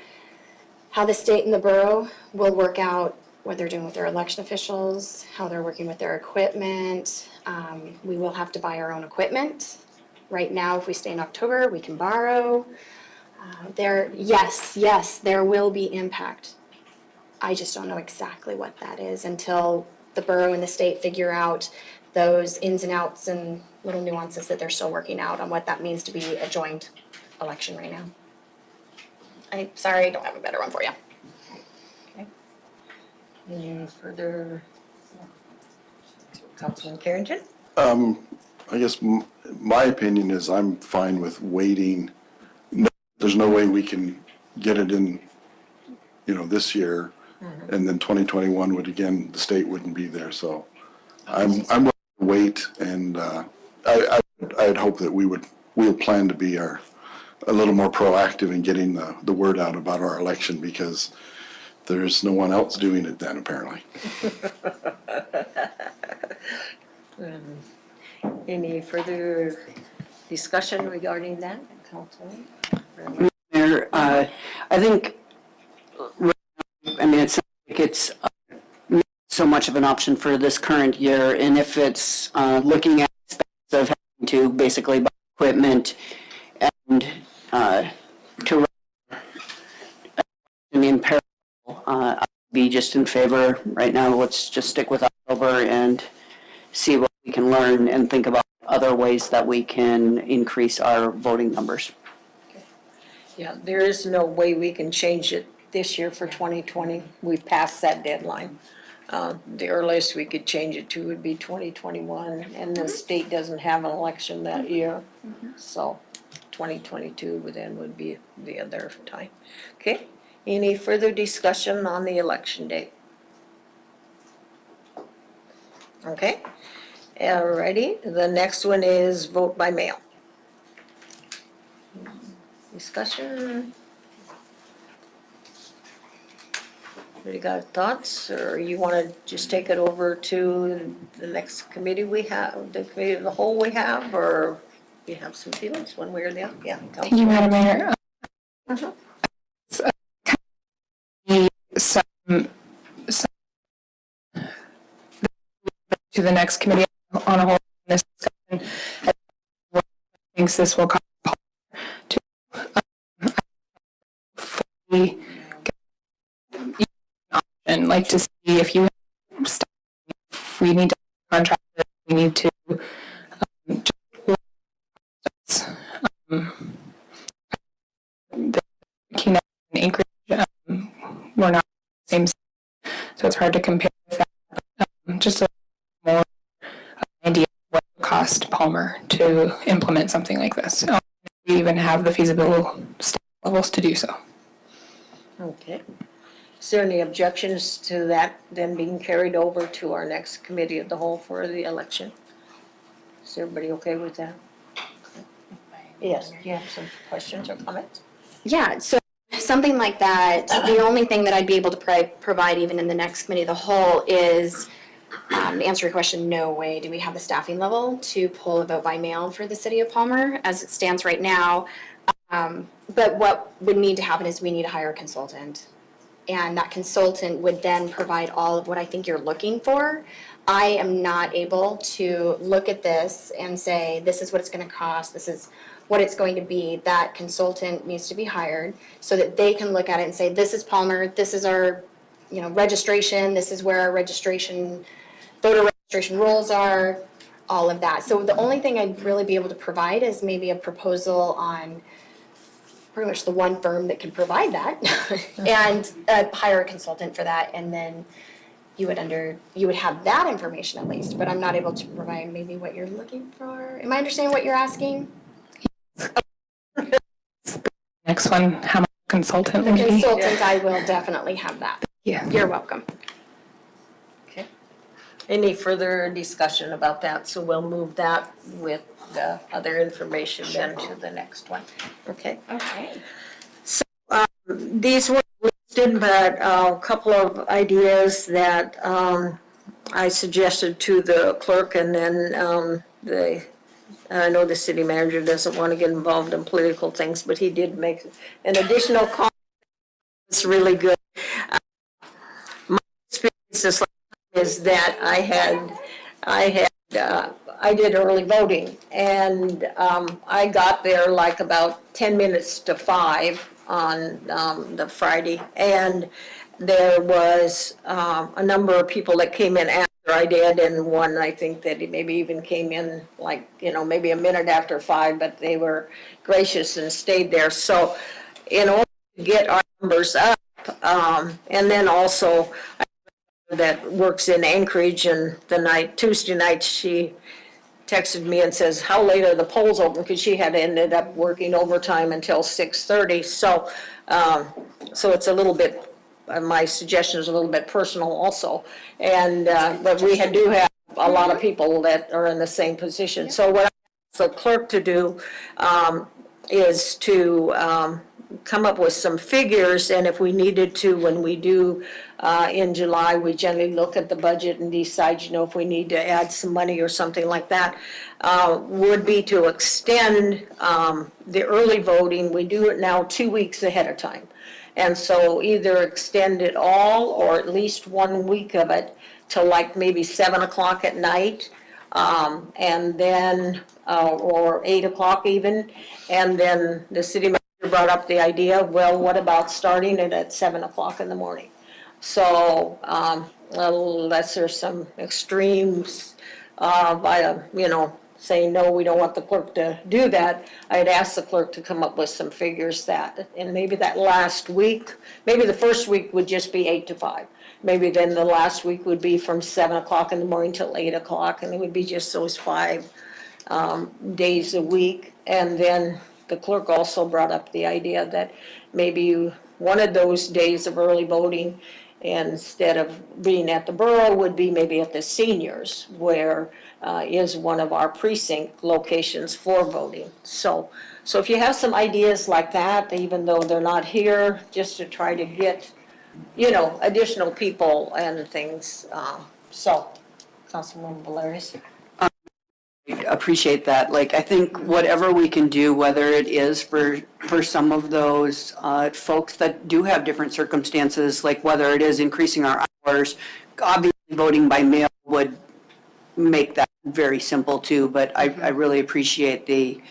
how the state and the borough will work out what they're doing with their election officials, how they're working with their equipment. We will have to buy our own equipment. Right now, if we stay in October, we can borrow. Yes, there will be impact. I just don't know exactly what that is until the borough and the state figure out those ins and outs and little nuances that they're still working out on what that means to be a joint election right now. I'm sorry, I don't have a better one for you. Okay. Any further? Councilman Carrington? I guess my opinion is I'm fine with waiting. There's no way we can get it in, this year, and then 2021 would, again, the state wouldn't be there, so I'm willing to wait, and I'd hope that we'll plan to be a little more proactive in getting the word out about our election, because there's no one else doing it then, apparently. Any further discussion regarding that, Councilman? Mayor, I think, it sounds like it's not so much of an option for this current year, and if it's looking at expense of having to basically buy equipment and to run in parallel, I'd be just in favor right now. Let's just stick with October and see what we can learn and think about other ways that we can increase our voting numbers. Yeah, there is no way we can change it this year for 2020. We've passed that deadline. The earliest we could change it to would be 2021, and the state doesn't have an election that year. So 2022 then would be the other time. Okay, any further discussion on the election date? Okay, alrighty, the next one is vote by mail. Discussion? Anybody got thoughts, or you want to just take it over to the next committee we have, the committee of the whole we have, or you have some feelings one way or the other? Yeah. Thank you, Madam Mayor. Some to the next committee on a whole in this discussion. Thinks this will cause to fully and like to see if you if we need to contract it, we need to the Keenan and Anchorage we're not the same, so it's hard to compare with that. Just a more idea of what it would cost Palmer to implement something like this. We even have the feasibility levels to do so. Okay. Is there any objections to that then being carried over to our next committee of the whole for the election? Is everybody okay with that? Yes, do you have some questions or comments? Yeah, so something like that, the only thing that I'd be able to provide even in the next committee of the whole is, to answer your question, no way do we have the staffing level to pull a vote by mail for the city of Palmer as it stands right now. But what would need to happen is we need to hire a consultant. And that consultant would then provide all of what I think you're looking for. I am not able to look at this and say, this is what it's going to cost, this is what it's going to be. That consultant needs to be hired so that they can look at it and say, this is Palmer, this is our, registration, this is where our voter registration rules are, all of that. So the only thing I'd really be able to provide is maybe a proposal on pretty much the one firm that can provide that and hire a consultant for that, and then you would have that information at least, but I'm not able to provide maybe what you're looking for. Am I understanding what you're asking? Next one, how much consultant The would be? consultant, I will definitely have that. Yeah. You're welcome. Okay. Any further discussion about that? So we'll move that with the other information then to the next one. Okay. Okay. These were listed, but a couple of ideas that I suggested to the clerk, and then I know the city manager doesn't want to get involved in political things, but he did make an additional comment. It's really good. My experience this last time is that I did early voting, and I got there like about 10 minutes to 5 on the Friday, and there was a number of people that came in after I did, and one I think that he maybe even came in like, maybe a minute after 5, but they were gracious and stayed there. So in order to get our numbers up, and then also that works in Anchorage, and Tuesday night, she texted me and says, how late are the polls open? Because she had ended up working overtime until 6:30. So it's a little bit, my suggestion is a little bit personal also. And, but we do have a lot of people that are in the same position. So what I asked the clerk to do is to come up with some figures, and if we needed to, when we do in July, we generally look at the budget and decide, if we need to add some money or something like that, would be to extend the early voting. We do it now 2 weeks ahead of time. And so either extend it all or at least 1 week of it till like maybe 7 o'clock at night, and then, or 8 o'clock even, and then the city manager brought up the idea, well, what about starting it at 7 o'clock in the morning? So, unless there's some extremes, saying, no, we don't want the clerk to do that, I'd ask the clerk to come up with some figures that, and maybe that last week, maybe the first week would just be 8 to 5. Maybe then the last week would be from 7 o'clock in the morning till 8 o'clock, and it would be just those 5 days a week. And then the clerk also brought up the idea that maybe one of those days of early voting, instead of being at the borough, would be maybe at the seniors, where is one of our precinct locations for voting. So if you have some ideas like that, even though they're not here, just to try to get, additional people and things, so, Councilwoman Valerius? Appreciate that. Like, I think whatever we can do, whether it is for some of those folks that do have different circumstances, like whether it is increasing our hours, obviously voting by mail would make that very simple too, but I really appreciate the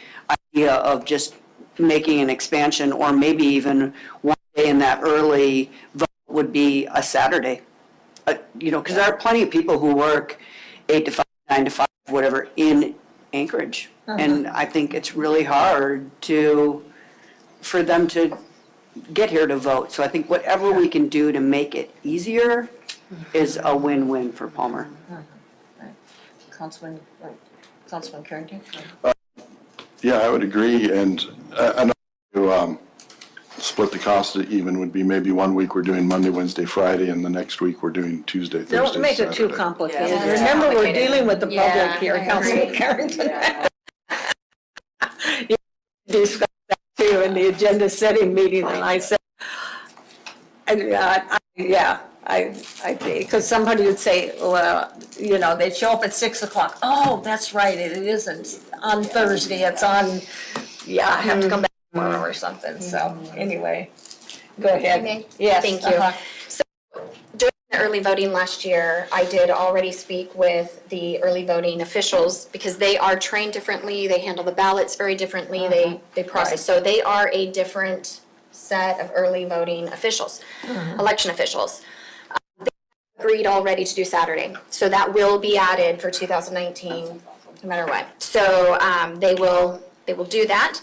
idea of just making an expansion, or maybe even one day in that early vote would be a Saturday. Because there are plenty of people who work 8 to 5, 9 to 5, whatever, in Anchorage. And I think it's really hard for them to get here to vote. So I think whatever we can do to make it easier is a win-win for Palmer. Councilman Carrington? Yeah, I would agree, and I know to split the cost even would be maybe 1 week we're doing Monday, Wednesday, Friday, and the next week we're doing Tuesday, Thursday, Don't make it too Saturday. complicated. Yeah. Remember, we're Complicated. dealing with the Yeah, public here, I Councilman agree. Carrington. You discussed that too in the agenda setting meeting, and I said, I think, because somebody would say, well, they'd show up at 6 o'clock. Oh, that's right, it isn't on Thursday, it's on, I have to come back tomorrow or something, so, anyway. Go ahead. May? Yes. Thank you. uh-huh. During the early voting last year, I did already speak with the early voting officials because they are trained differently. They handle the ballots very differently. They process. So they are a different set of early voting officials, election officials. They agreed already to do Saturday. So that will be added for 2019, no matter what. So they will do that.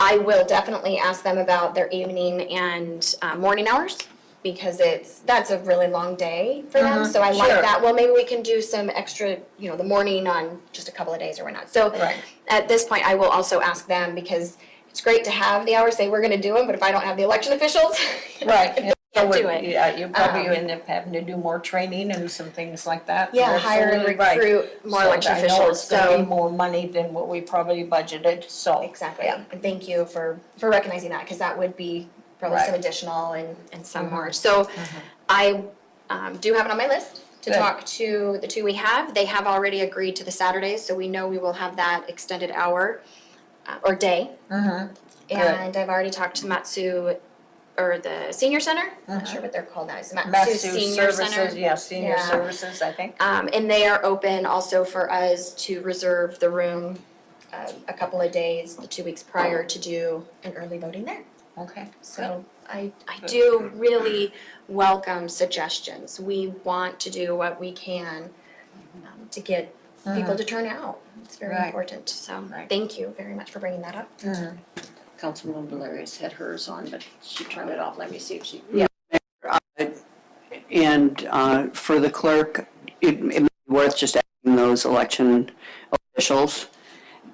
I will definitely ask them about their evening and morning hours, because that's a really long day for them. So I like Sure. that. Well, maybe we can do some extra, the morning on just a couple of days or whatnot. So Right. at this point, I will also ask them, because it's great to have the hours, say we're gonna do them, but if I don't have the election officials, Right. I can't do it. Yeah, you probably end up having to do more training and some things like that. Yeah, hire and Absolutely right. recruit more So election I know officials, it's gonna be so. more money than what we probably budgeted, so. Exactly, Yeah. and thank you for recognizing that, because that would be probably some Right. additional and some more. So I do have it on my list to Good. talk to the two we have. They have already agreed to the Saturdays, so we know we will have that extended hour or day. And I've already talked to Matsu, or the senior center, I'm not sure what they're called now, is it Matsu Matthew Senior Center? Services, yeah, senior Yeah. services, I think. And they are open also for us to reserve the room a couple of days, the 2 weeks prior, to do an early voting there. Okay. So I do really welcome suggestions. We want to do what we can to get people to turn out. It's very Right. important, so Right. thank you very much for bringing that up. Councilwoman Valerius had hers on, but she turned it off. Let me see if she. And for the clerk, it may be worth just asking those election officials.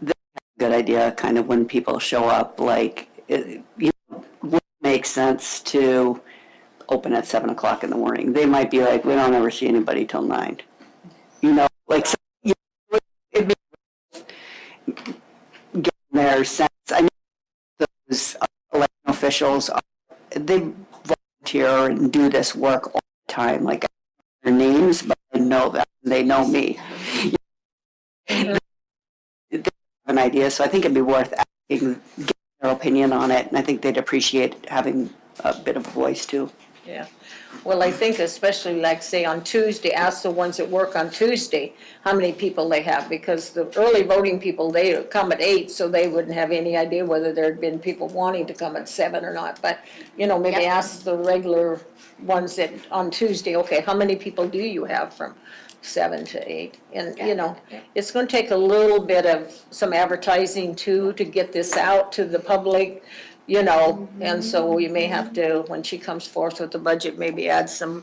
They have a good idea, kind of when people show up, like, would it make sense to open at 7 o'clock in the morning? They might be like, we don't ever see anybody till 9. Like, so, it'd be worth getting their sense. I know those election officials, they volunteer and do this work all the time. Like, I don't know their names, but I know them. They know me. They have an idea, so I think it'd be worth asking, getting their opinion on it, and I think they'd appreciate having a bit of a voice too. Yeah. Well, I think especially like, say, on Tuesday, ask the ones that work on Tuesday, how many people they have, because the early voting people, they come at 8, so they wouldn't have any idea whether there'd been people wanting to come at 7 or not. But, maybe Yep. ask the regular ones that on Tuesday, okay, how many people do you have from 7 to 8? And, it's gonna take a little bit of some advertising too, to get this out to the public, and so we may have to, when she comes forth with the budget, maybe add some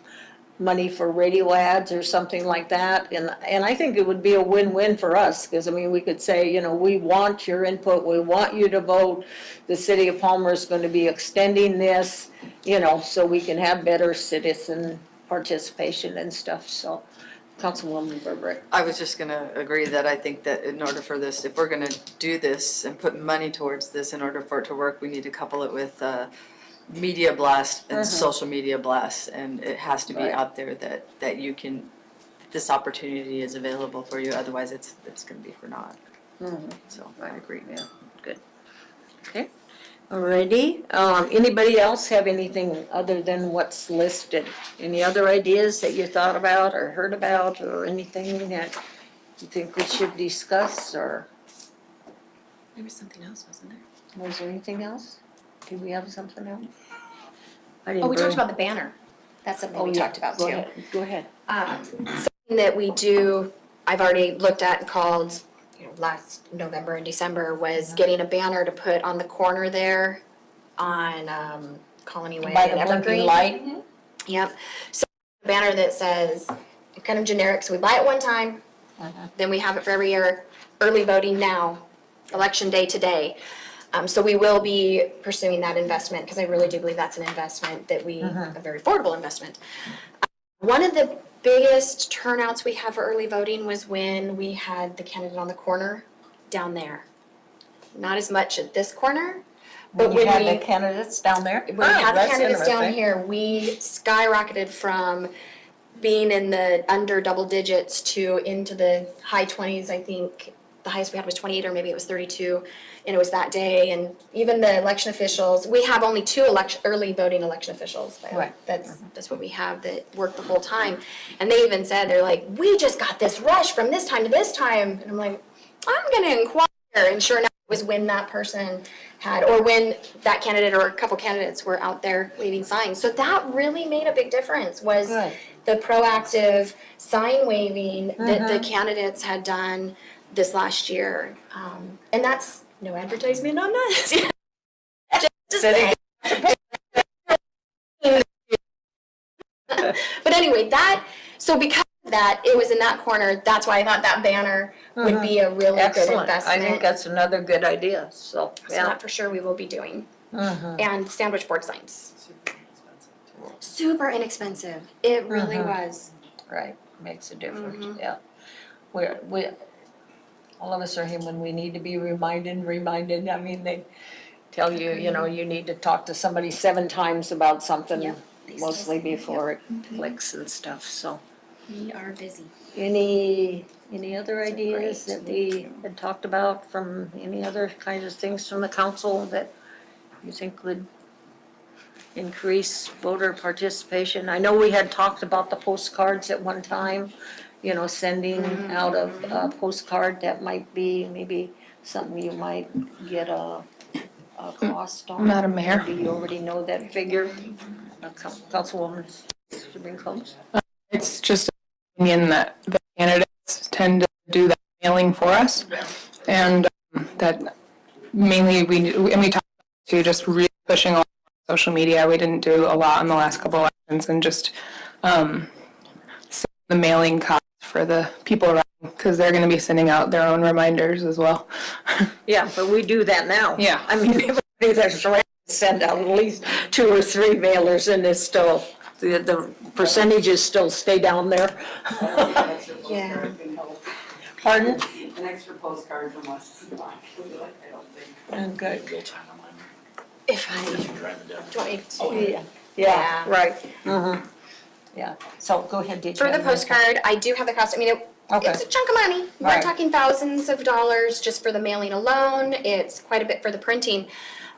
money for radio ads or something like that. And I think it would be a win-win for us, because I mean, we could say, you know, we want your input, we want you to vote. The city of Palmer is going to be extending this, you know, so we can have better citizen participation and stuff, so. Councilwoman Burbrick. I was just gonna agree that I think that in order for this, if we're gonna do this and put money towards this, in order for it to work, we need to couple it with media blast and social media blast. And it has to be Right. out there that you can, this opportunity is available for you, otherwise it's gonna be for naught. So I agree. Yeah, good. Okay, alrighty. Anybody else have anything other than what's listed? Any other ideas that you thought about or heard about, or anything that you think we should discuss, or There was something else, wasn't there? was there anything else? Did we have something else? Oh, we talked about the banner. That's something we talked about too. Go ahead. Something that we do, I've already looked at and called, last November and December, was getting a banner to put on the corner there on Colony Way By and the blinking Evergreen. light? Yep. So a banner that says, kind of generic, so we buy it one time, then we have it for every year, early voting now, election day today. So we will be pursuing that investment, because I really do believe that's an investment that a very affordable investment. One of the biggest turnouts we had for early voting was when we had the candidate on the corner down there. Not as much at this corner, but When you when had the candidates down there? when we had the That's candidates down interesting. here, we skyrocketed from being in the under double digits to into the high 20s. I think the highest we had was 28, or maybe it was 32, and it was that day. And even the election officials, we have only 2 early voting election officials. But Right. That's what we have that work the whole time. And they even said, they're like, we just got this rush from this time to this time. And I'm like, I'm gonna inquire. And sure enough, it was when that person had, or when that candidate or a couple candidates were out there waving signs. So that really made a big difference, was Good. the proactive sign waving that the candidates had done this last year. And that's no advertisement on us. Just to say. But anyway, so because of that, it was in that corner, that's why I thought that banner would be a really good Excellent. investment. I think that's another good idea, so, So yeah. that for sure we will be doing. And sandwich board signs. Super inexpensive. It really was. Right, makes a difference, Mm-hmm. yeah. We, all of us are human, we need to be reminded, I mean, they tell you, you know, you need to talk to somebody 7 times about something, Yep. mostly before it clicks and stuff, so. We are busy. Any other ideas that we had talked about from any other kinds of things from the council that you think would increase voter participation? I know we had talked about the postcards at one time, you know, sending out a postcard. That might be maybe something you might get a cost on. Madam Mayor? Do you already know that figure? Councilwoman Sabine Combs? It's just an opinion that the candidates tend to do that mailing for us. And that mainly and we talked to just really pushing on social media. We didn't do a lot in the last couple elections, and just the mailing costs for the people around, because they're going to be sending out their own reminders as well. Yeah, but we do that now. Yeah. I mean, everybody that's around send out at least 2 or 3 mailers, and it's still, the percentages still stay down there. Yeah. Pardon? An extra postcard from us is fine. I don't think. Good. If I, do you want me to? Yeah, right. Mm-hmm. Yeah, so go ahead, did you For the have another- postcard, I do have the cost, I mean, Okay. it's a chunk of money. We're Right. talking thousands of dollars just for the mailing alone. It's quite a bit for the printing.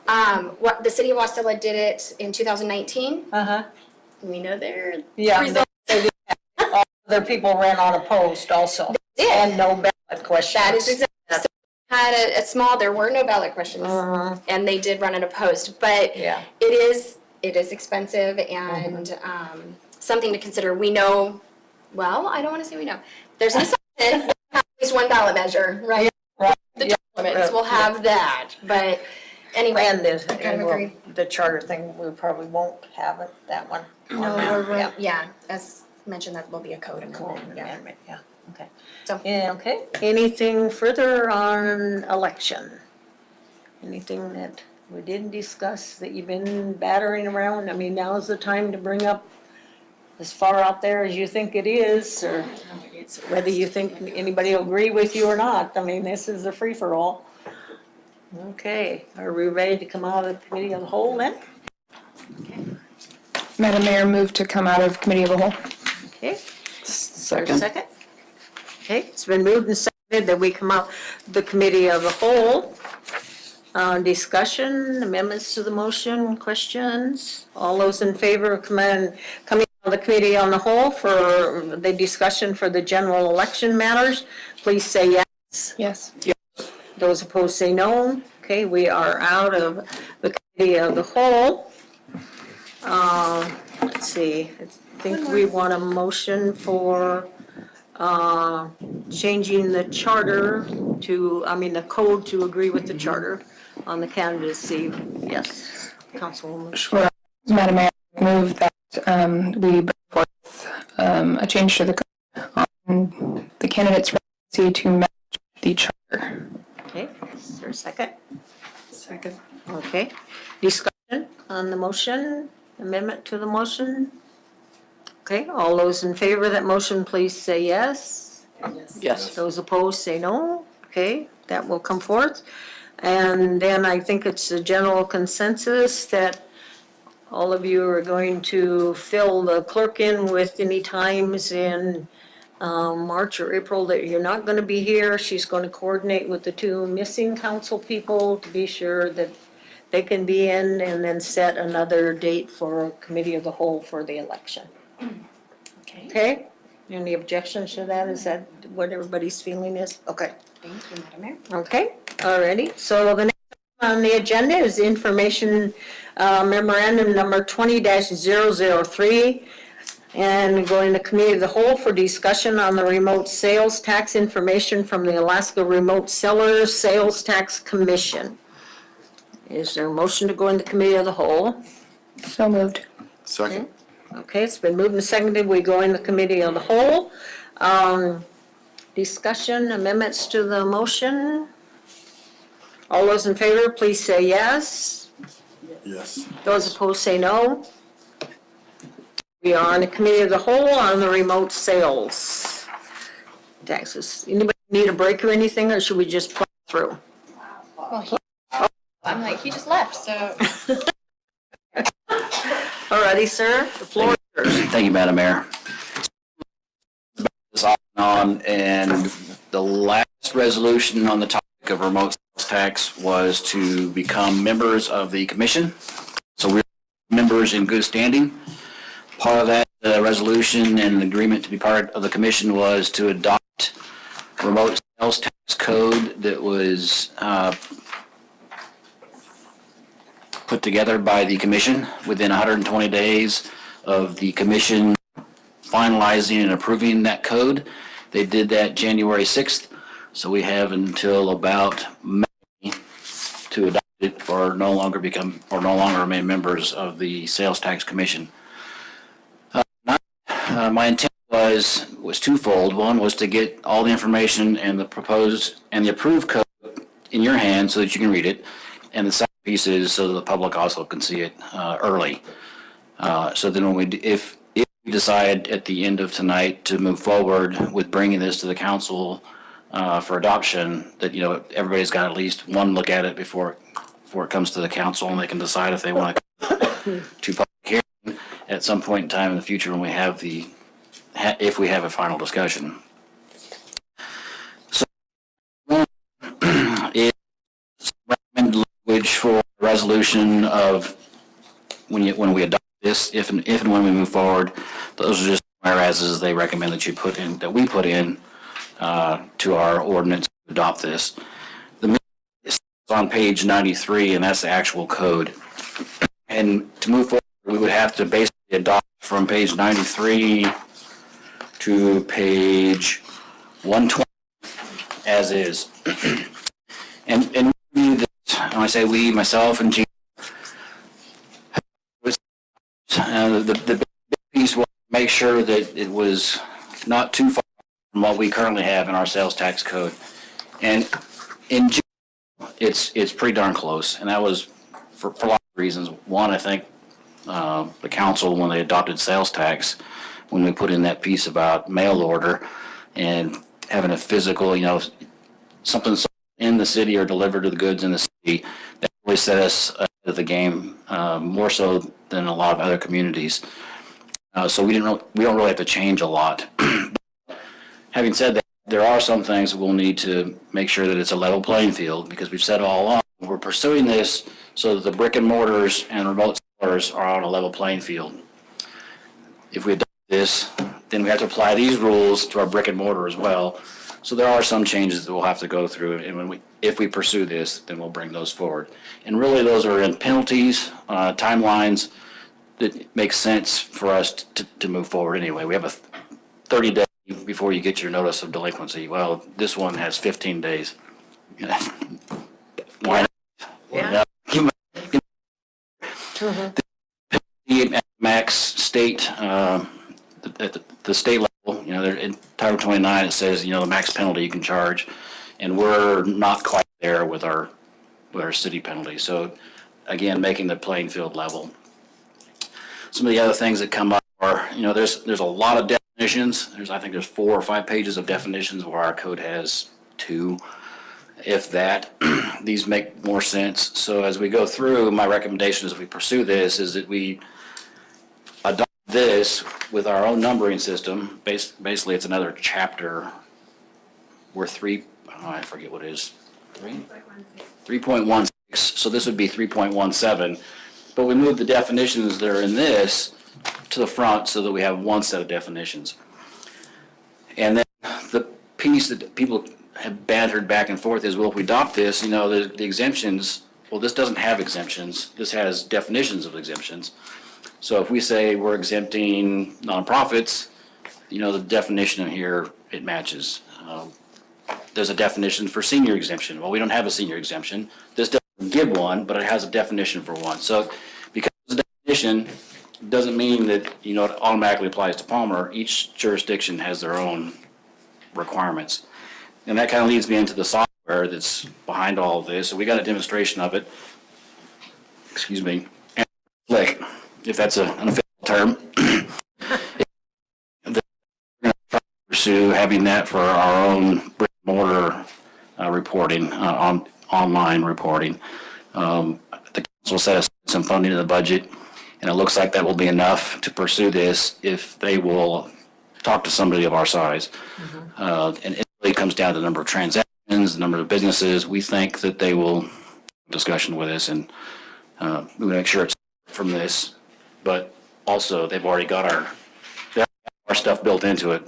What, the city of Wasilla did it in 2019. Uh-huh, We know their yeah. results. Other people ran on a post also. did. And no ballot questions. That is exactly, so had a small, there were no ballot questions, Uh-huh, and they did run it opposed, but yeah. it is expensive and something to consider. We know, well, I don't want to say we know. There's an assumption, we'll have at least one ballot measure, right? Right, The yeah, limits, we'll have that, but anyway. And this, I kind and of agree. the charter thing, we probably won't have it, that one. No, on there, we're, yeah. yeah, as mentioned that will be a code amendment, yeah. Amendment, yeah, okay. So- Yeah, okay. Anything further on election? Anything that we didn't discuss that you've been battering around? I mean, now's the time to bring up as far out there as you think it is, or whether you think anybody will agree with you or not. I mean, this is a free-for-all. Okay, are we ready to come out of the committee of the whole then? Madam Mayor, move to come out of committee of the whole. Okay, is there a Second. second? Okay, it's been moved and seconded that we come out the committee of the whole. Discussion, amendments to the motion, questions? All those in favor of coming out of the committee on the whole for the discussion for the general election matters, please say yes. Yes. Those opposed say no. Okay, we are out of the committee of the whole. Let's see, I think we want a motion for changing the charter to, the code to agree with the charter on the candidacy. Yes, Councilwoman. Sure. Madam Mayor, move that we bring forth a change to the code on the candidate's residency to match the charter. Okay, is there a second? Second. Okay, discussion on the motion, amendment to the motion? Okay, all those in favor of that motion, please say yes. Yes. Those opposed, say no. Okay, that will come forth. And then I think it's a general consensus that all of you are going to fill the clerk in with any times in March or April that you're not going to be here. She's going to coordinate with the two missing council people to be sure that they can be in, and then set another date for committee of the whole for the election. Okay, Okay? Any objections to that? Is that what everybody's feeling is? Okay. thank you, Madam Mayor. Okay, alrighty. So the next item on the agenda is information memorandum number 20-003. And going to committee of the whole for discussion on the remote sales tax information from the Alaska Remote Sellers Sales Tax Commission. Is there a motion to go into committee of the whole? So moved. Second. Okay, it's been moved and seconded. We go in the committee of the whole. Discussion, amendments to the motion. All those in favor, please say yes. Yes. Those opposed say no. We are on the committee of the whole on the remote sales taxes. Anybody need a break or anything, or should we just plow through? I'm like, he just left, so. Alrighty, sir, the floor is yours. Thank you, Madam Mayor. This off and on, and the last resolution on the topic of remote sales tax was to become members of the commission. So we're members in good standing. Part of that resolution and agreement to be part of the commission was to adopt remote sales tax code that was put together by the commission within 120 days of the commission finalizing and approving that code. They did that January 6th, so we have until about May to adopt it or no longer remain members of the sales tax commission. My intent was twofold. One was to get all the information and the proposed and the approved code in your hand so that you can read it. And the second piece is so that the public also can see it early. So then if we decide at the end of tonight to move forward with bringing this to the council for adoption, that, everybody's got at least one look at it before it comes to the council, and they can decide if they want to public hearing at some point in time in the future when we have if we have a final discussion. So, is recommended language for resolution of when we adopt this, if and when we move forward. Those are just whereases they recommend that we put in to our ordinance to adopt this. The minute is on page 93, and that's the actual code. And to move forward, we would have to basically adopt from page 93 to page 120 as is. And we, when I say we, myself and Gene, the big piece was to make sure that it was not too far from what we currently have in our sales tax code. And in general, it's pretty darn close, and that was for a lot of reasons. One, I think the council, when they adopted sales tax, when we put in that piece about mail order and having a physical, something in the city or delivered to the goods in the city, that really set us ahead of the game, more so than a lot of other communities. So we don't really have to change a lot. Having said that, there are some things that we'll need to make sure that it's a level playing field, because we've said all along, we're pursuing this so that the brick and mortars and remote sellers are on a level playing field. If we adopt this, then we have to apply these rules to our brick and mortar as well. So there are some changes that we'll have to go through, and if we pursue this, then we'll bring those forward. And really, those are in penalties, timelines that make sense for us to move forward anyway. We have a 30-day before you get your notice of delinquency. Well, this one has 15 days. Why not? Yeah. The max state, at the state level, they're in Title 29, it says, the max penalty you can charge, and we're not quite there with our city penalty. So again, making the playing field level. Some of the other things that come up are, there's a lot of definitions. I think there's 4 or 5 pages of definitions where our code has 2, if that. These make more sense. So as we go through, my recommendation is, if we pursue this, is that we adopt this with our own numbering system. Basically, it's another chapter. We're I forget what it is. 3.16. So this would be 3.17. But we move the definitions that are in this to the front so that we have one set of definitions. And then the piece that people have bantered back and forth is, well, if we adopt this, the exemptions, well, this doesn't have exemptions. This has definitions of exemptions. So if we say we're exempting nonprofits, the definition in here, it matches. There's a definition for senior exemption. Well, we don't have a senior exemption. This doesn't give one, but it has a definition for one. So because the definition doesn't mean that, it automatically applies to Palmer. Each jurisdiction has their own requirements. And that kind of leads me into the software that's behind all of this. So we got a demonstration of it. Excuse me. And click, if that's an unofficial term. We're going to pursue having that for our own brick and mortar reporting, online reporting. The council set aside some funding in the budget, and it looks like that will be enough to pursue this if they will talk to somebody of our size. And it really comes down to the number of transactions, the number of businesses. We think that they will discussion with us, and we make sure it's from this, but also they've already got our stuff built into it,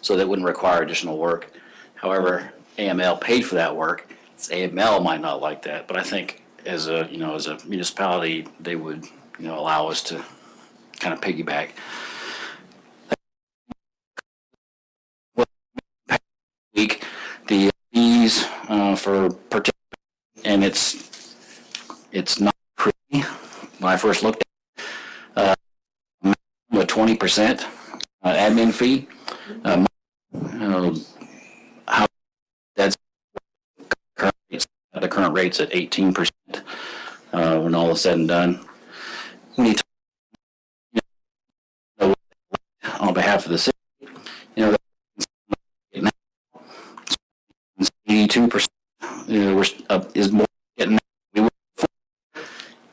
so that wouldn't require additional work. However, AML paid for that work. AML might not like that, but I think as a municipality, they would allow us to kind of piggyback. Week the fees for participating, and it's not pretty. When I first looked at it, a 20% admin fee. How that's the current rate's at 18% when all is said and done. When you talk on behalf of the city, 82% is more getting. We would,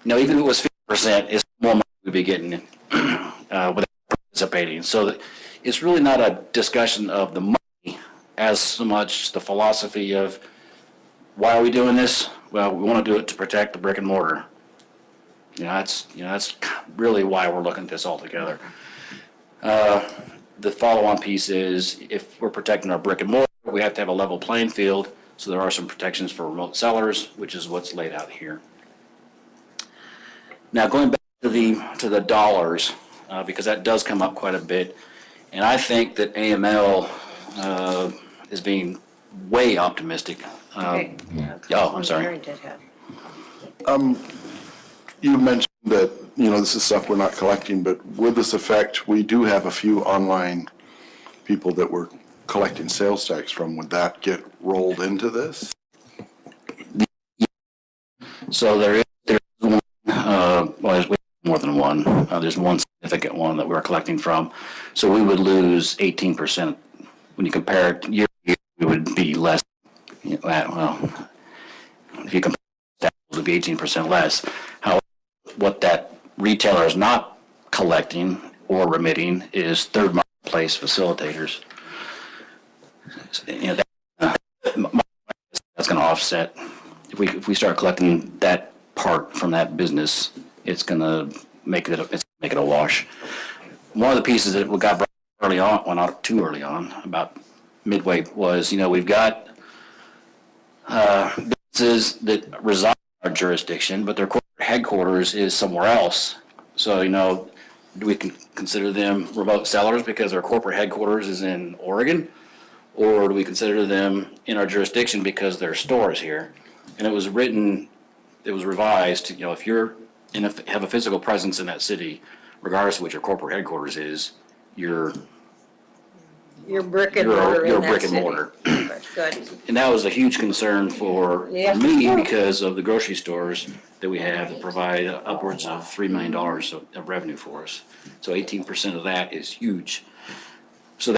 even if it was 50%, it's more money we'd be getting without participating. So it's really not a discussion of the money as so much the philosophy of why are we doing this? Well, we want to do it to protect the brick and mortar. That's really why we're looking at this all together. The follow-on piece is, if we're protecting our brick and mortar, we have to have a level playing field. So there are some protections for remote sellers, which is what's laid out here. Now, going back to the dollars, because that does come up quite a bit, and I think that AML is being way optimistic. I'm sorry. You mentioned that, this is stuff we're not collecting, but would this affect, we do have a few online people that we're collecting sales tax from. Would that get rolled into this? So there's one, well, there's more than one. There's one significant one that we're collecting from. So we would lose 18%. When you compare it year to year, it would be less. Well, if you compare that, it would be 18% less. However, what that retailer is not collecting or remitting is third marketplace facilitators. That's going to offset. If we start collecting that part from that business, it's going to make it a wash. One of the pieces that we got brought early on, well, not too early on, about midway, was we've got businesses that reside in our jurisdiction, but their corporate headquarters is somewhere else. So do we consider them remote sellers because their corporate headquarters is in Oregon, or do we consider them in our jurisdiction because their store is here? And it was revised, if you're have a physical presence in that city, regardless of what your corporate headquarters is, you're brick and mortar in you're that brick and city. mortar. Good. And that was a huge concern for Yeah. me because of the grocery stores that we have that provide upwards of $3 million of revenue for us. So 18% of that is huge. So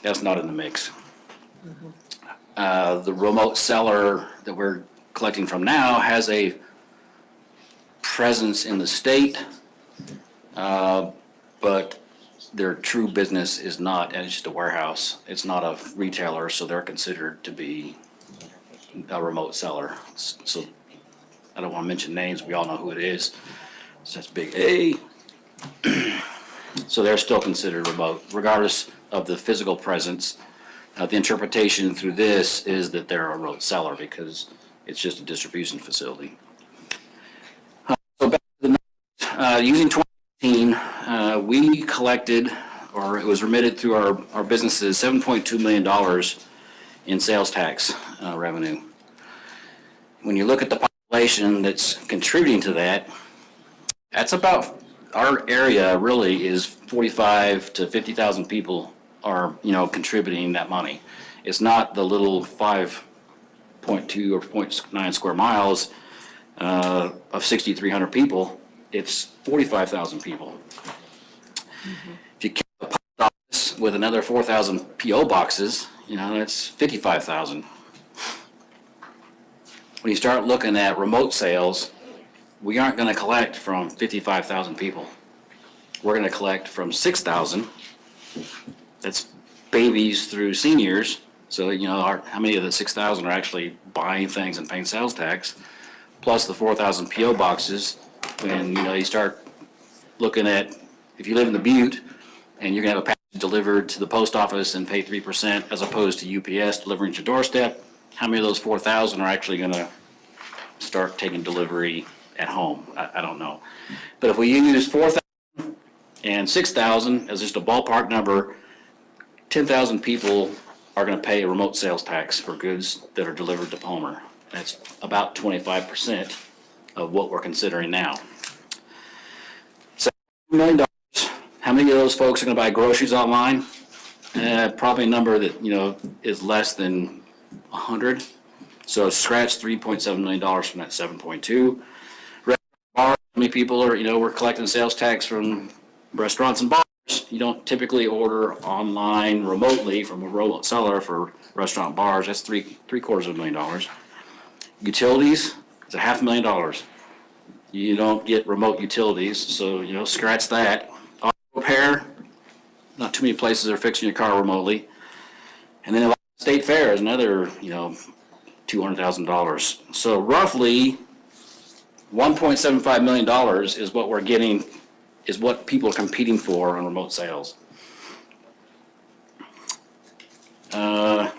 that's not in the mix. The remote seller that we're collecting from now has a presence in the state, but their true business is not, and it's just a warehouse. It's not a retailer, so they're considered to be a remote seller. So I don't want to mention names. We all know who it is. So that's big A. So they're still considered remote, regardless of the physical presence. The interpretation through this is that they're a remote seller because it's just a distribution facility. So back to the numbers. Using 2018, we collected, or it was remitted through our businesses, $7.2 million in sales tax revenue. When you look at the population that's contributing to that, that's about, our area really is 45 to 50,000 people are, contributing that money. It's not the little 5.2 or 0.9 square miles of 6,300 people. It's 45,000 people. If you count the post office with another 4,000 PO boxes, that's 55,000. When you start looking at remote sales, we aren't going to collect from 55,000 people. We're going to collect from 6,000. That's babies through seniors. So, how many of the 6,000 are actually buying things and paying sales tax? Plus the 4,000 PO boxes. When, you start looking at, if you live in the Butte and you're going to have a package delivered to the post office and pay 3% as opposed to UPS delivering to your doorstep, how many of those 4,000 are actually going to start taking delivery at home? I don't know. But if we use 4,000 and 6,000 as just a ballpark number, 10,000 people are going to pay a remote sales tax for goods that are delivered to Palmer. That's about 25% of what we're considering now. So $1 million. How many of those folks are going to buy groceries online? Probably a number that, is less than 100. So scratch $3.7 million from that 7.2. Bars, how many people are, we're collecting sales tax from restaurants and bars. You don't typically order online remotely from a remote seller for restaurant bars. That's $750,000. Utilities, it's $500,000. You don't get remote utilities, so scratch that. Auto repair, not too many places are fixing your car remotely. And then state fair is another, $200,000. So roughly $1.75 million is what we're getting, is what people are competing for on remote sales. If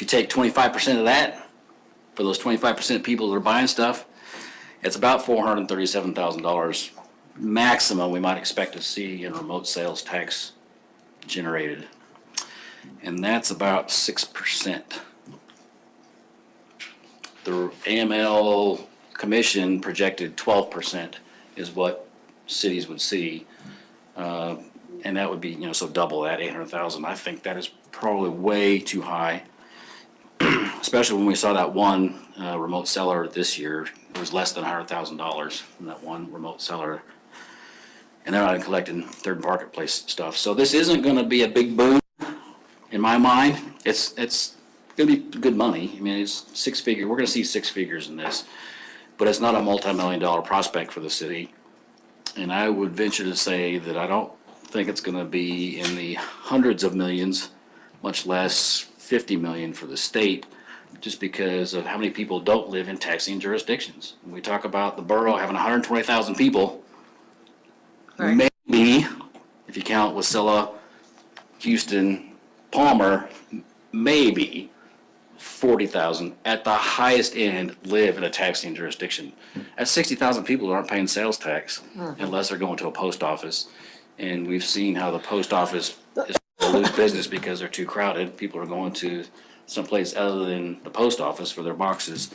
you take 25% of that, for those 25% of people that are buying stuff, it's about $437,000 maximum we might expect to see in remote sales tax generated. And that's about 6%. The AML commission projected 12% is what cities would see. And that would be, so double that, 800,000. I think that is probably way too high. Especially when we saw that one remote seller this year, it was less than $100,000 from that one remote seller. And they're not even collecting third marketplace stuff. So this isn't gonna be a big boom in my mind. It's gonna be good money. I mean, it's six figure, we're gonna see six figures in this. But it's not a multi-million-dollar prospect for the city. And I would venture to say that I don't think it's gonna be in the hundreds of millions, much less 50 million for the state, just because of how many people don't live in taxing jurisdictions. When we talk about the borough having 120,000 people, Right. maybe, if you count Wasilla, Houston, Palmer, maybe 40,000 at the highest end live in a taxing jurisdiction. That's 60,000 people who aren't paying sales tax unless they're going to a post office. And we've seen how the post office is going to lose business because they're too crowded. People are going to someplace other than the post office for their boxes.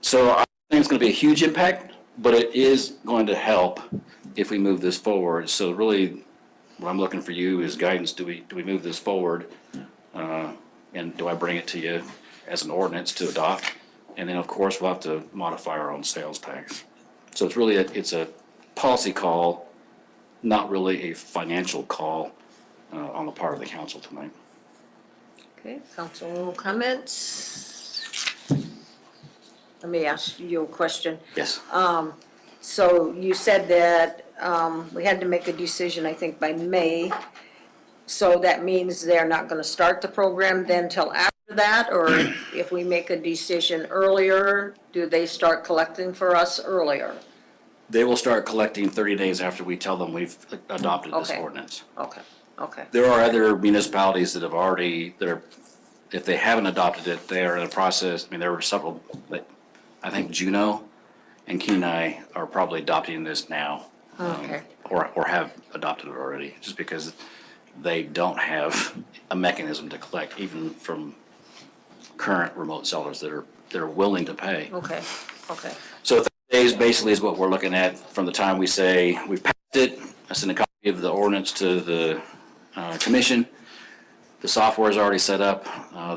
So I think it's going to be a huge impact, but it is going to help if we move this forward. So really, what I'm looking for you is guidance. Do we move this forward? And do I bring it to you as an ordinance to adopt? And then, of course, we'll have to modify our own sales tax. So it's really, it's a policy call, not really a financial call on the part of the council tonight. Okay, council comments? Let me ask you a question. Yes. So you said that we had to make a decision, I think, by May. So that means they're not gonna start the program then till after that? Or if we make a decision earlier, do they start collecting for us earlier? They will start collecting 30 days after we tell them we've adopted this Okay. ordinance. Okay, okay, There are other municipalities that have already, if they haven't adopted it, they are in the process. I mean, there were several, but I think Juneau and Kenai are probably adopting this now. okay, Or have adopted it already, just because they don't have a mechanism to collect even from current remote sellers that are willing to pay. okay, okay. So 30 days basically is what we're looking at from the time we say we've passed it. I send a copy of the ordinance to the commission. The software is already set up.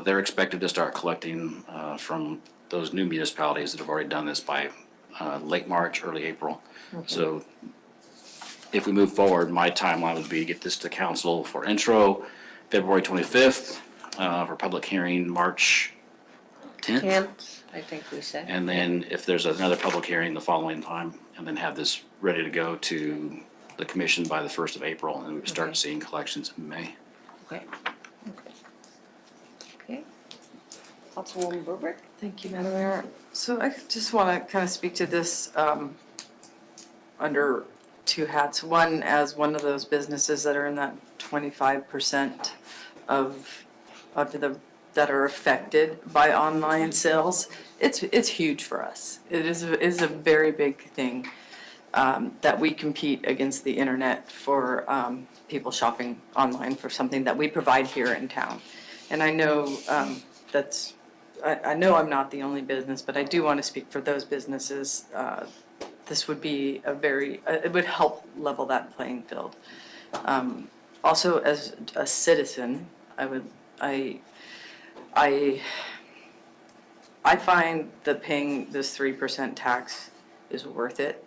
They're expected to start collecting from those new municipalities that have already done this by late March, early April. So if we move forward, my timeline would be to get this to council for intro, February 25th, for public hearing, March 10th. 10th, I think we said. And then if there's another public hearing the following time, and then have this ready to go to the commission by the 1st of April, and we would start Okay. seeing collections in May. Okay, okay. Okay. Councilwoman Burbrick? Thank you, Madam Mayor. So I just want to kind of speak to this under two hats. One, as one of those businesses that are in that 25% of that are affected by online sales. It's huge for us. It is a very big thing that we compete against the internet for people shopping online for something that we provide here in town. And I know I know I'm not the only business, but I do want to speak for those businesses. This would be it would help level that playing field. Also, as a citizen, I find that paying this 3% tax is worth it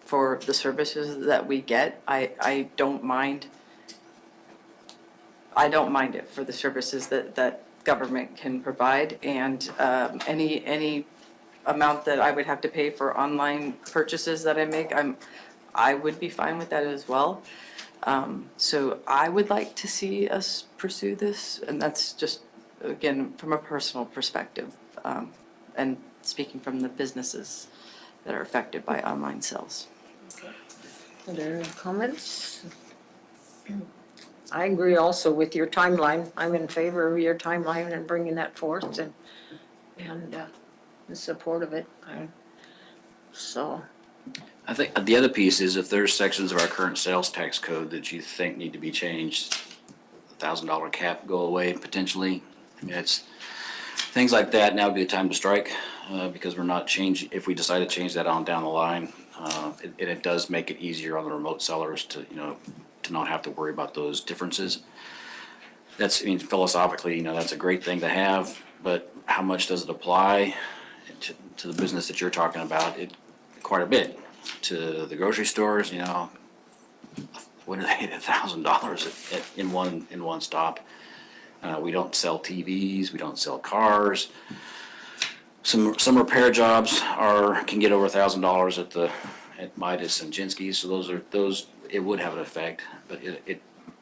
for the services that we get. I don't mind it for the services that government can provide, and any amount that I would have to pay for online purchases that I make, I would be fine with that as well. So I would like to see us pursue this, and that's just, again, from a personal perspective, and speaking from the businesses that are affected by online sales. Are there any comments? I agree also with your timeline. I'm in favor of your timeline and bringing that forth and in support of it. So, I think the other piece is if there's sections of our current sales tax code that you think need to be changed, $1,000 cap go away potentially. I mean, things like that, now would be the time to strike, because we're not changing, if we decide to change that on down the line, it does make it easier on the remote sellers to, to not have to worry about those differences. That's, I mean, philosophically, that's a great thing to have, but how much does it apply to the business that you're talking about? Quite a bit. To the grocery stores, when are they at $1,000 in one stop? We don't sell TVs, we don't sell cars. Some repair jobs can get over $1,000 at Midas and Jinsky's, so those it would have an effect, but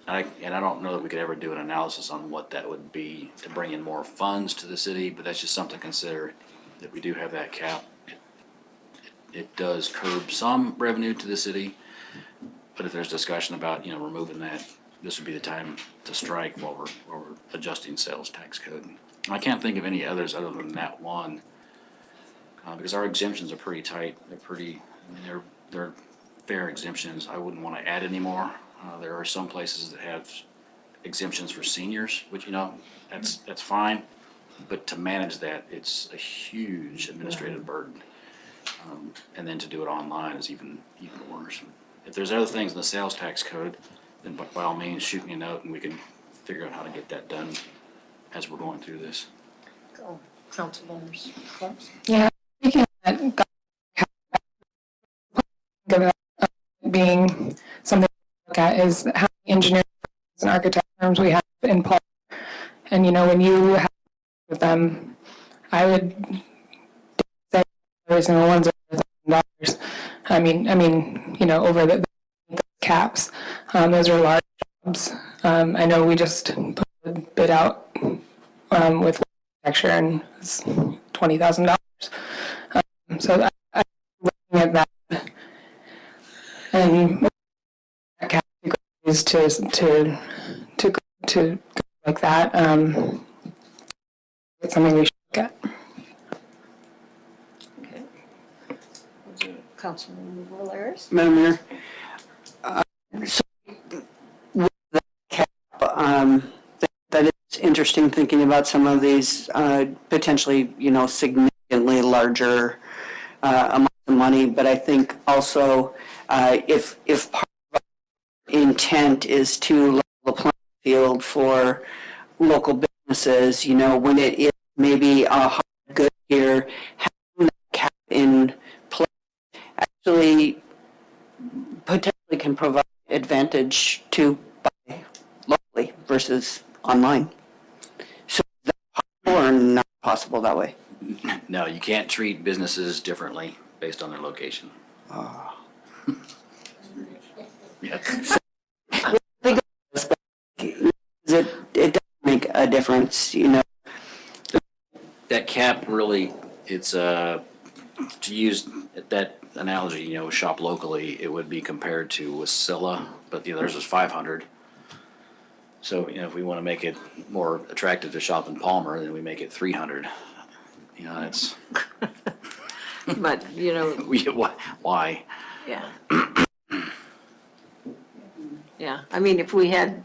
I don't know that we could ever do an analysis on what that would be to bring in more funds to the city, but that's just something to consider, that we do have that cap. It does curb some revenue to the city, but if there's discussion about, removing that, this would be the time to strike while we're adjusting sales tax code. I can't think of any others other than that one, because our exemptions are pretty tight. They're fair exemptions. I wouldn't want to add any more. There are some places that have exemptions for seniors, which, that's fine. But to manage that, it's a huge administrative burden. And then to do it online is even worse. If there's other things in the sales tax code, then by all means, shoot me a note and we can figure out how to get that done as we're going through this. Councilmembers Clubs? Yeah, speaking of that, being something to look at is how many engineering firms and architect firms we have in Palmer. And, when you have with them, I would say every single one's over $1,000. I mean, over the caps. Those are large jobs. I know we just put a bid out with architecture and it's $20,000. So I'm looking at that and categories to go like that. It's something we should look at. Okay. Councilmember Valeris? Madam Mayor, so with the cap, that is interesting, thinking about some of these potentially, significantly larger amounts of money. But I think also if part of our intent is to level the playing field for local businesses, when it is maybe a hard good here, having that cap in place actually potentially can provide advantage to buy locally versus online. So is that possible or not possible that way? No, you can't treat businesses differently based on their location. Yeah. It does make a difference, That cap really, it's, to use that analogy, shop locally, it would be compared to Wasilla, but theirs was 500. So, if we want to make it more attractive to shop in Palmer, then we make it 300. It's, But, why? yeah. Yeah, I mean, if we had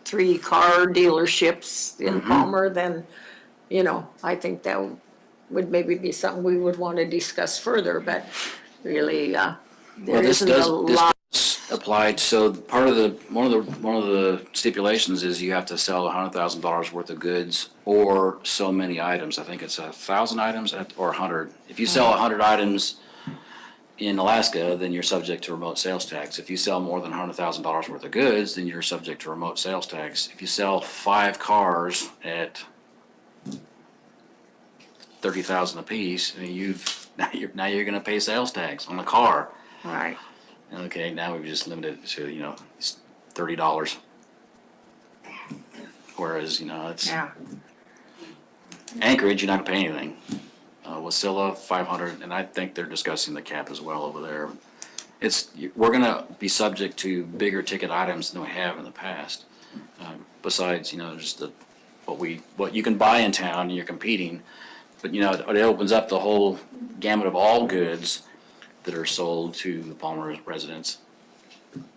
3 car dealerships in Palmer, then, I think that would maybe be something we would want to discuss further, but really, Well, there this isn't a lot. does apply, so one of the stipulations is you have to sell $100,000 worth of goods or so many items. I think it's 1,000 items or 100. If you sell 100 items in Alaska, then you're subject to remote sales tax. If you sell more than $100,000 worth of goods, then you're subject to remote sales tax. If you sell 5 cars at $30,000 a piece, I mean, now you're going to pay sales tax on the car. Right. Okay, now we've just limited it to, it's $30. Whereas, it's Yeah. Anchorage, you're not gonna pay anything. Wasilla, 500, and I think they're discussing the cap as well over there. We're gonna be subject to bigger ticket items than we have in the past. Besides, just what you can buy in town and you're competing, but it opens up the whole gamut of all goods that are sold to the Palmer residents.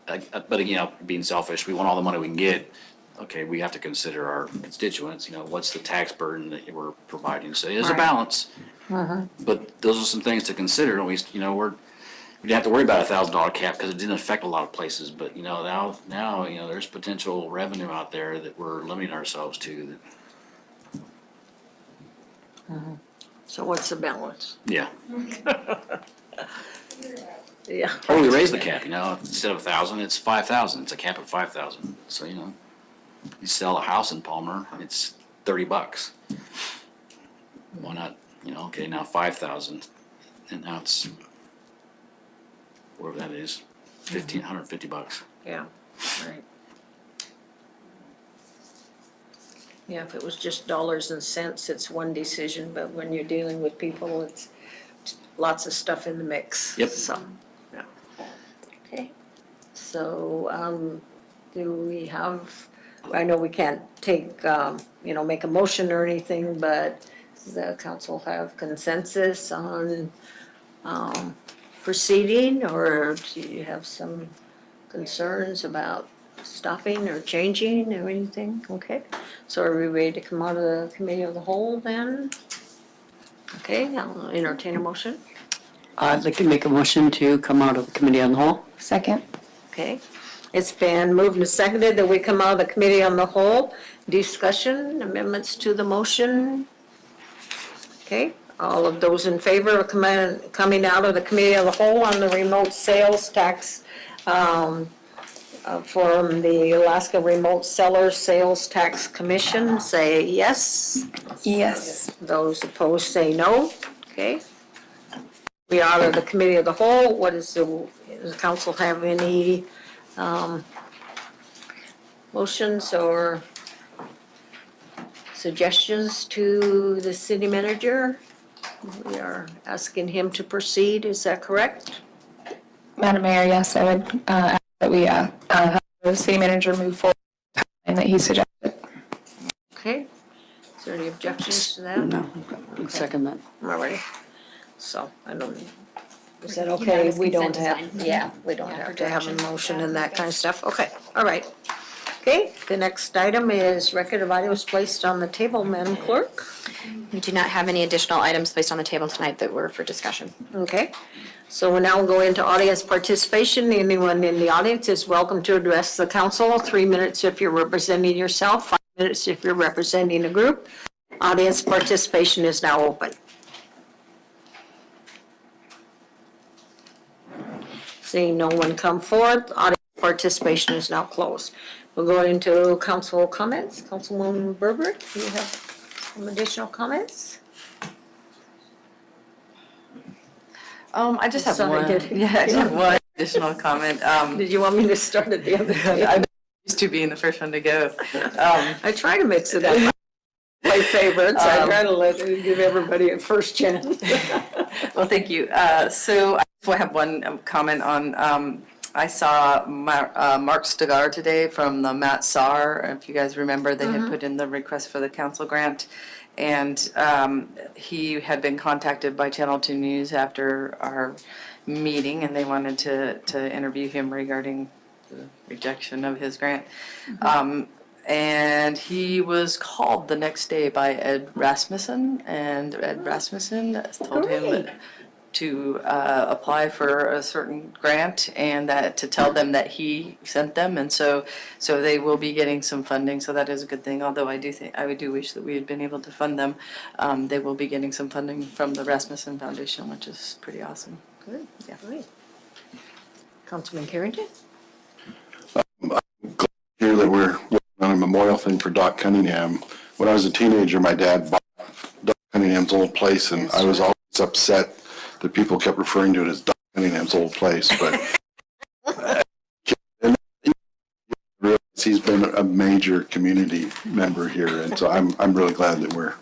But being selfish, we want all the money we can get. okay, we have to consider our constituents, what's the tax burden that we're providing? So it is a Right. balance. But those are some things to consider, and we didn't have to worry about $1,000 cap because it didn't affect a lot of places, but, now, there's potential revenue out there that we're limiting ourselves to, So what's the balance? yeah. Yeah. Or we raise the cap, instead of 1,000, it's 5,000, it's a cap of 5,000, so, you sell a house in Palmer, it's $30. Why not, okay, now 5,000, and now it's, whatever that is, $1,550. Yeah, right. Yeah, if it was just dollars and cents, it's one decision, but when you're dealing with people, it's lots of stuff in the mix. Yep. So, yeah. Okay. So, do we have, I know we can't take, make a motion or anything, but does the council have consensus on, proceeding, or do you have some concerns about stopping or changing or anything? Okay, so are we ready to come out of the committee of the whole then? Okay, I'll entertain a motion. I'd like to make a motion to come out of the committee on the whole. Second. Okay, it's been moved and seconded that we come out of the committee on the whole. Discussion, amendments to the motion? Okay, all of those in favor of coming out of the committee of the whole on the remote sales tax, from the Alaska Remote Seller Sales Tax Commission, say yes. Yes. Those opposed say no. Okay. We are out of the committee of the whole. Does the council have any motions or suggestions to the city manager? We are asking him to proceed, is that correct? Madam Mayor, yes, I would ask that we have the city manager move forward and that he suggested. Okay. Is there any objections to that? No, I'd second that. Alrighty. So, I don't, is that Unanimous okay? We don't consent have, is fine. yeah, we don't Yeah, have for to have a direction. motion and that kind of stuff. Okay, all right. Okay, the next item is record of items placed on the table, Madam Clerk. We do not have any additional items placed on the table tonight that were for discussion. Okay, so we'll now go into audience participation. Anyone in the audience is welcome to address the council. 3 minutes if you're representing yourself, 5 minutes if you're representing a group. Audience participation is now open. Seeing no one come forth, audience participation is now closed. We'll go into council comments. Councilwoman Berber, do you have some additional comments? I just have Sorry, one, did- yeah, I just have one additional comment. Did you want me to start at the other I end? used to being the first one to go. I try to mix it up. My favorites, I try to give everybody a first chance. Well, thank you. So I have one comment on, I saw Mark Stegar today from the Matt Saar. If you guys remember, they had put in the request for the council grant. And he had been contacted by Channel 2 News after our meeting, and they wanted to interview him regarding the rejection of his grant. And he was called the next day by Ed Rasmussen, and Ed Rasmussen told him to apply for a certain grant and that to tell them that he sent them, and so they will be getting some funding. So that is a good thing. Although I do wish that we had been able to fund them. They will be getting some funding from the Rasmussen Foundation, which is pretty awesome. Good, Yeah. great. Councilman Carrington? Here that we're working on a memorial thing for Doc Cunningham. When I was a teenager, my dad bought Doc Cunningham's old place, and I was always upset that people kept referring to it as Doc Cunningham's old place, but he's been a major community member here, and so I'm really glad that we're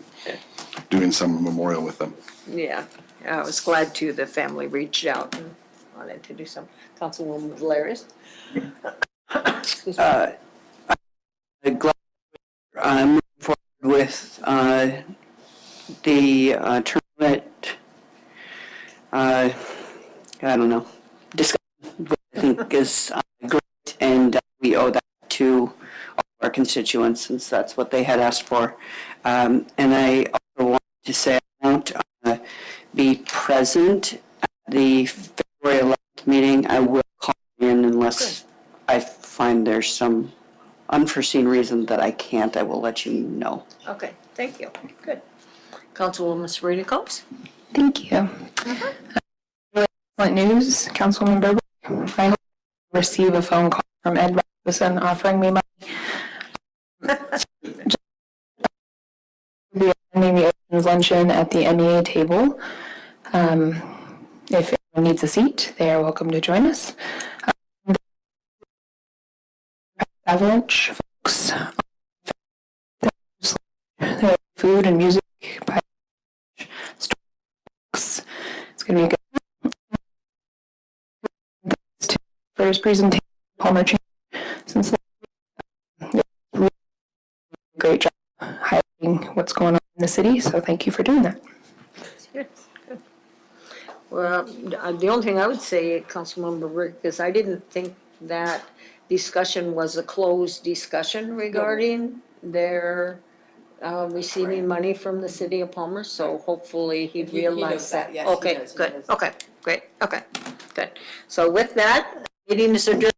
doing some memorial with them. Yeah, I was glad too, the family reached out and wanted to do some. Councilwoman Valeris? Excuse me. I'm glad moving forward with the term limit, I don't know, discussion, which I think is great, and we owe that to all of our constituents, since that's what they had asked for. And I also want to say I won't be present at the February 11th meeting. I will call in unless I find there's some unforeseen reason that I can't. I will let you know. Okay, thank you. Good. Councilwoman Serena Cox? Thank you. Really excellent news, Councilwoman Burbank. I hope I receive a phone call from Ed Rasmussen offering me money. We'll be attending the Oceans Luncheon at the MEA table. If anyone needs a seat, they are welcome to join us. Avalanche folks, food and music by It's going to be good. For his presentation, Palmer Chamber, since great job highlighting what's going on in the city. So thank you for doing that. Good, good. Well, the only thing I would say, Councilmember Rick, is I didn't think that discussion was a closed discussion regarding their receiving money from the city of Palmer, so hopefully he knows realized that. that. Yes, he Okay, does, he good, does. okay, great, okay, good. So with that, meeting is adjourned.